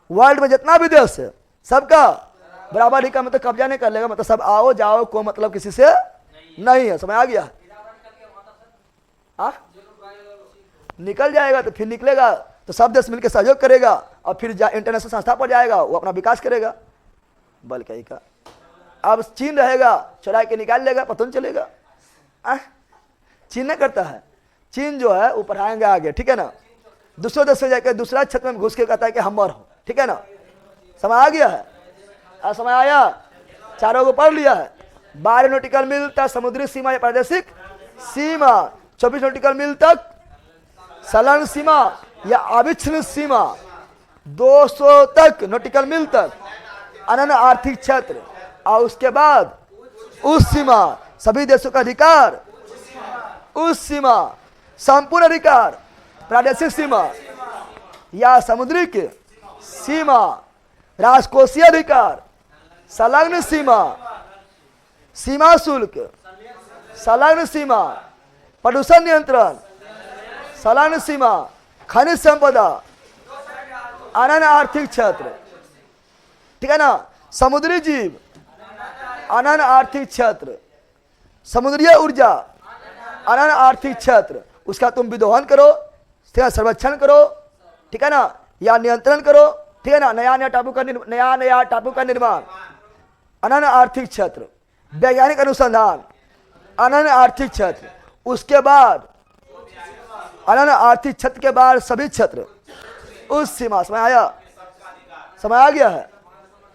वर्ल्ड में जितना भी देश है सबका बराबर अधिकार। मतलब कब्जा नहीं कर लेगा, मतलब सब आओ जाओ, को मतलब किसी से नहीं है। समझ आ गया, निकल जाएगा तो फिर निकलेगा तो सब देश मिलकर सहयोग करेगा और फिर इंटरनेशनल संस्था पर जाएगा, वो अपना विकास करेगा। बल कहीं का अब चीन रहेगा, चुरा के निकाल लेगा, पता नहीं चलेगा। चीन नहीं करता है, चीन जो है वो पढ़ाएंगे आगे, ठीक है ना। दूसरे देश से जाकर दूसरा क्षेत्र में घुस के कहता है कि हम हो, ठीक है ना। समझ आ गया है, समझ आया, चारों को पढ़ लिया है। 12 नॉटिकल मील तक समुद्री सीमा या प्रादेशिक सीमा, 24 नॉटिकल मील तक संलग्न सीमा या अविच्छिन्न सीमा, 200 तक नॉटिकल मील तक अनन्य आर्थिक क्षेत्र, और उसके बाद उस सीमा, सभी देशों का अधिकार उस सीमा, संपूर्ण अधिकार प्रादेशिक सीमा या समुद्री सीमा, राजकोषीय अधिकार, संलग्न सीमा, सीमा शुल्क, संलग्न सीमा, प्रदूषण नियंत्रण, संलग्न सीमा, खनिज संपदा, अनन्य आर्थिक क्षेत्र, ठीक है ना। समुद्री जीव, अनन्य आर्थिक क्षेत्र, समुद्रीय ऊर्जा, अनन्य आर्थिक क्षेत्र, उसका तुम विदोहन करो, संरक्षण करो, ठीक है ना, या नियंत्रण करो, ठीक है ना। नया टापू का निर्माण, अनन्य आर्थिक क्षेत्र, वैज्ञानिक अनुसंधान, अनन्य आर्थिक क्षेत्र। उसके बाद अनन्य आर्थिक क्षेत्र के बाद सभी क्षेत्र उस सीमा। समझ आया, समझ आ गया है।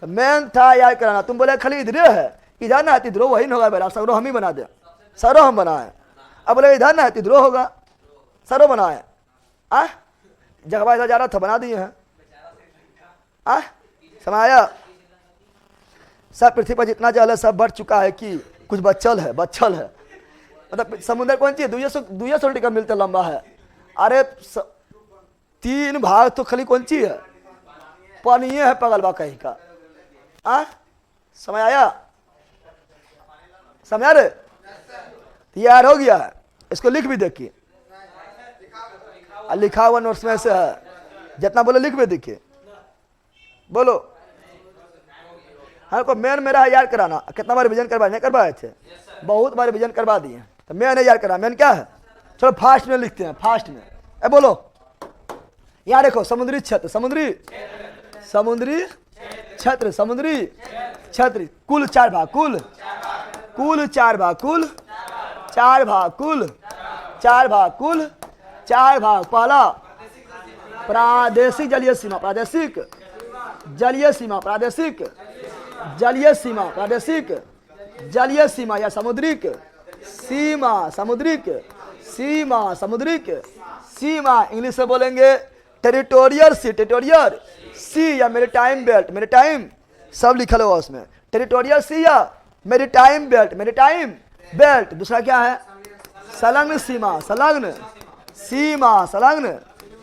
तो मेन था याद कराना। तुम बोले खाली इधर है, इधर ना है तिधरो वही न होगा बेटा, सरो हम ही बना दे, सरो हम बनाए। अब बोले इधर ना है तिधरो होगा, सरो बनाए। जगह इधर जा रहा था, बना दिए हैं। समझ आया। सब पृथ्वी पर जितना जल है सब बढ़ चुका है कि कुछ बच्चल है, मतलब समुद्र कौन चीज 200 नॉटिकल मील लंबा है। अरे 3 भाग तो खाली कौन चीज है, पानी है पगलवा कहीं का। समझ आया, समझ रहे, तैयार हो गया है। इसको लिख भी देखिए, लिखा हुआ नोट्स में से है, जितना बोले लिख भी देखिए, बोलो। हमको मेन मेरा है याद कराना। कितना बार रिवीजन करवाए, नहीं करवाए थे, बहुत बार रिवीजन करवा दिए, तो मेन है याद करा। मेन क्या है, चलो फास्ट में लिखते हैं, फास्ट में। बोलो, यहाँ देखो, समुद्री क्षेत्र, समुद्री छत्र समुद्री, छत्र कुल 4 भाग, कुल 4 भाग, कुल 4 भाग, कुल 4 भाग, कुल 4 भाग। पहला प्रादेशिक जलीय सीमा, प्रादेशिक जलीय सीमा, प्रादेशिक जलीय सीमा, प्रादेशिक जलीय सीमा या सामुद्रिक सीमा, सामुद्रिक सीमा, सामुद्रिक सीमा इंग्लिश में बोलेंगे टेरिटोरियल सी, टेरिटोरियल सी या मेरीटाइम बेल्ट, मेरीटाइम सब लिखा हुआ उसमें, टेरिटोरियल सी या मेरीटाइम बेल्ट, मेरीटाइम बेल्ट। दूसरा क्या है? संलग्न सीमा, संलग्न सीमा, संलग्न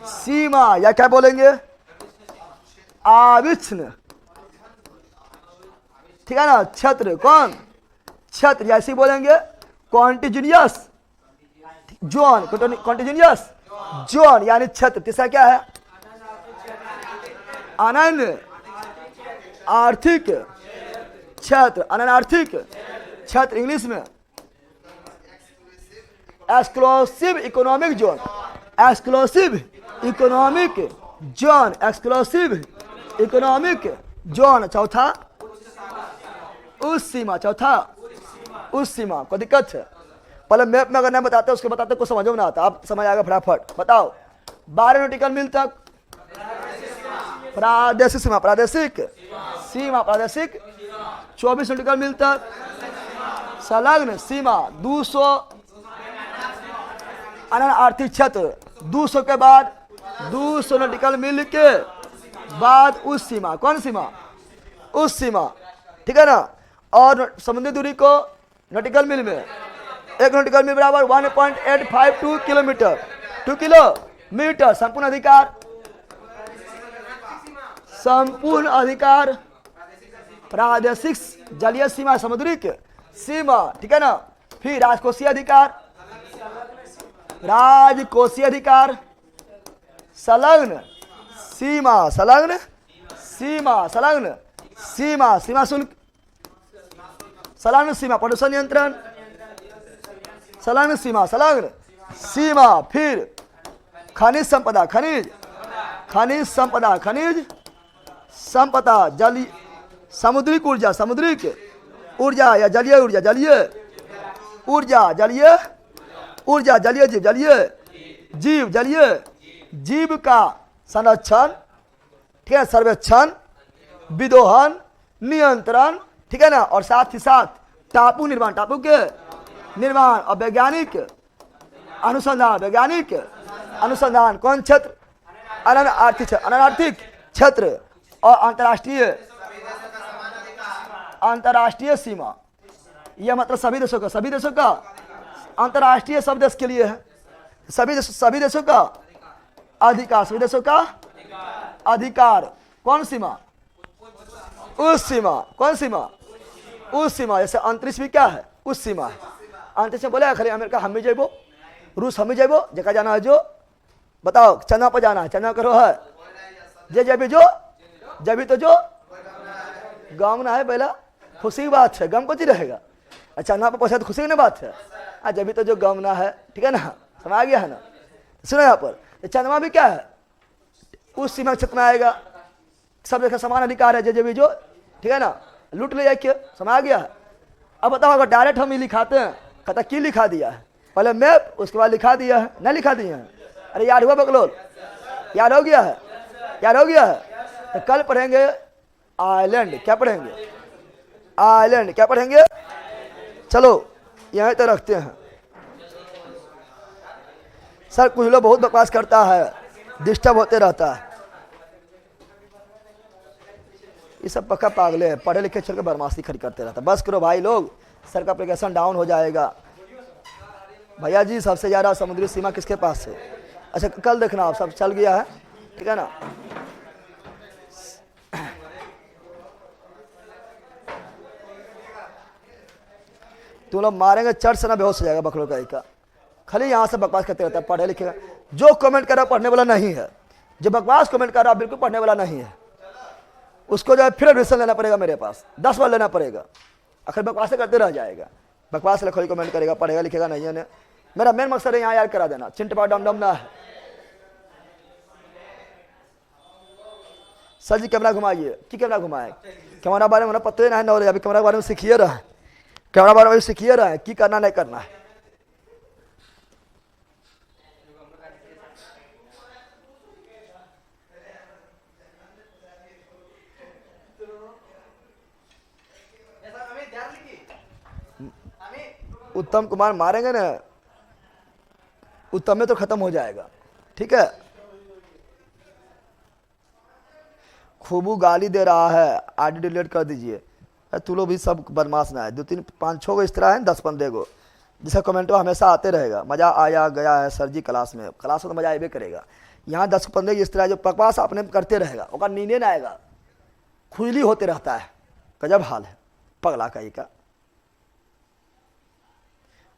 सीमा या क्या बोलेंगे? अविच्छिन्न, ठीक है ना। छत्र कौन? छत्र या ऐसे बोलेंगे कॉन्टिन्यूअस जोन, कॉन्टिन्यूअस जोन यानी छत्र। तीसरा क्या है? अनन्य आर्थिक क्षेत्र, अनन्य आर्थिक क्षेत्र इंग्लिश में exclusive economic zone, exclusive economic zone, exclusive economic zone. चौथा उस सीमा, चौथा उस सीमा। कोई दिक्कत है? पहले मैप में अगर नहीं बताते उसके बताते कुछ समझ में ना आता, अब समझ आएगा फटाफट। बताओ 12 नॉटिकल मील तक प्रादेशिक सीमा, प्रादेशिक सीमा, प्रादेशिक 24 नॉटिकल मील तक संलग्न सीमा, 200 अनन्य आर्थिक क्षेत्र, 200 के बाद 200 नॉटिकल मील के बाद उस सीमा। कौन सीमा? उस सीमा, ठीक है ना। और समुद्री दूरी को नॉटिकल मील में 1 नॉटिकल मील बराबर 1.852 किलोमीटर, 2 किलोमीटर। संपूर्ण अधिकार, संपूर्ण अधिकार प्रादेशिक जलीय सीमा, समुद्रिक सीमा, ठीक है ना। फिर राजकोषीय अधिकार, राजकोषीय अधिकार, संलग्न सीमा, संलग्न सीमा, संलग्न सीमा, सीमा शुल्क, संलग्न सीमा, प्रदूषण नियंत्रण, संलग्न सीमा, संलग्न सीमा। फिर खनिज संपदा, खनिज खनिज संपदा, खनिज संपदा, जलीय समुद्रिक ऊर्जा, समुद्रिक ऊर्जा या जलीय ऊर्जा, जलीय ऊर्जा, जलीय ऊर्जा, जलीय जीव, जलीय जीव, जलीय जीव का संरक्षण, ठीक है, सर्वेक्षण, विदोहन, नियंत्रण, ठीक है ना। और साथ ही साथ टापू निर्माण, टापू के निर्माण और वैज्ञानिक अनुसंधान, वैज्ञानिक अनुसंधान। कौन क्षेत्र? अनन्य आर्थिक क्षेत्र, अनन्य आर्थिक क्षेत्र। और अंतर्राष्ट्रीय, अंतर्राष्ट्रीय सीमा, यह मतलब सभी देशों का, सभी देशों का अंतर्राष्ट्रीय सब देश के लिए है, सभी देशों का अधिकार, सभी देशों का अधिकार। कौन सीमा? उस सीमा। कौन सीमा? उस सीमा। जैसे अंतरिक्ष भी क्या है? उस सीमा है। अंतरिक्ष में बोले खाली अमेरिका हम ही जेबो, रूस हम ही जेबो, जगह जाना है जो बताओ, चंद्रमा पर जाना है, चंद्रमा करो है जे जबी जो, जबी तो जो गम ना है, पहला खुशी की बात है, गम को ही रहेगा। चंद्रमा पर पहुंचा तो खुशी की नहीं बात है, जबी तो जो गम ना है, ठीक है ना। समझ आ गया है ना। सुनो यहाँ पर चंद्रमा भी क्या है? उस सीमा क्षेत्र में आएगा, सब जगह समान अधिकार है, जे भी जो, ठीक है ना। लूट ले जाए, समझ आ गया है। अब बताओ अगर डायरेक्ट हम ही लिखाते हैं, कहता की लिखा दिया है, पहले मैप उसके बाद लिखा दिया है, नहीं लिखा दिया है। अरे याद हुआ बकलोल? याद हो गया है? याद हो गया है? तो कल पढ़ेंगे आइलैंड। क्या पढ़ेंगे? आइलैंड। क्या पढ़ेंगे? चलो यहीं तो रखते हैं। सर कुछ लोग बहुत बकवास करता है, डिस्टर्ब होते रहता है। ये सब पक्का पागले हैं, पढ़े लिखे चल के बदमाशी खड़ी करते रहता है। बस करो भाई लोग, सर का एप्लीकेशन डाउन हो जाएगा। भैया जी सबसे ज़्यादा समुद्री सीमा किसके पास है? अच्छा कल देखना, आप सब चल गया है, ठीक है ना। तुम लोग मारेंगे चर्च से ना बेहोश हो जाएगा बकरों का एक। खाली यहाँ से बकवास करते रहता है, पढ़े लिखे। जो कमेंट कर रहा पढ़ने वाला नहीं है, जो बकवास कमेंट कर रहा बिल्कुल पढ़ने वाला नहीं है, उसको जो है फिर एडमिशन लेना पड़ेगा मेरे पास, 10 बार लेना पड़ेगा। आखिर बकवास करते रह जाएगा, बकवास लखोई कमेंट करेगा, पढ़ेगा लिखेगा नहीं है। मेरा मेन मकसद है यहाँ याद करा देना, चिंटपा डम डम ना है। सर जी कैमरा घुमाइए, कि कैमरा घुमाए, कैमरा बारे में ना पता ही ना है, नॉलेज अभी कैमरा बारे में सीखिए रहा है, कैमरा बारे में सीखिए रहा है, कि करना नहीं करना है। उत्तम कुमार मारेंगे ना, उत्तम में तो खत्म हो जाएगा, ठीक है। खूबू गाली दे रहा है, आईडी डिलीट कर दीजिए। अरे तू लोग भी सब बदमाश ना है, 2 3 5 6 गो इस तरह है, 10 15 गो जिसका कमेंट हमेशा आते रहेगा, मज़ा आया गया है सर जी क्लास में तो मज़ा आए करेगा। यहाँ 10 15 इस तरह जो बकवास आपने करते रहेगा, ओका नींदे ना आएगा, खुजली होते रहता है, गजब हाल है पगला कहीं का।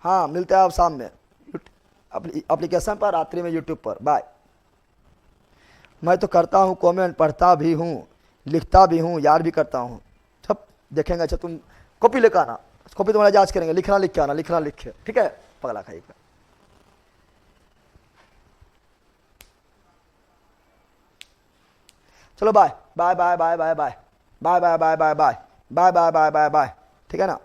हाँ मिलते हैं आप शाम में एप्लीकेशन पर, रात्रि में यूट्यूब पर। बाय। मैं तो करता हूँ कमेंट, पढ़ता भी हूँ, लिखता भी हूँ, याद भी करता हूँ, सब देखेंगे। अच्छा तुम कॉपी लेकर आना, कॉपी तुम्हारा जांच करेंगे, लिखना लिख के आना, लिखना लिख के, ठीक है पगला खाई का। चलो bye bye bye bye bye bye bye bye bye bye bye bye bye bye bye bye, ठीक है ना।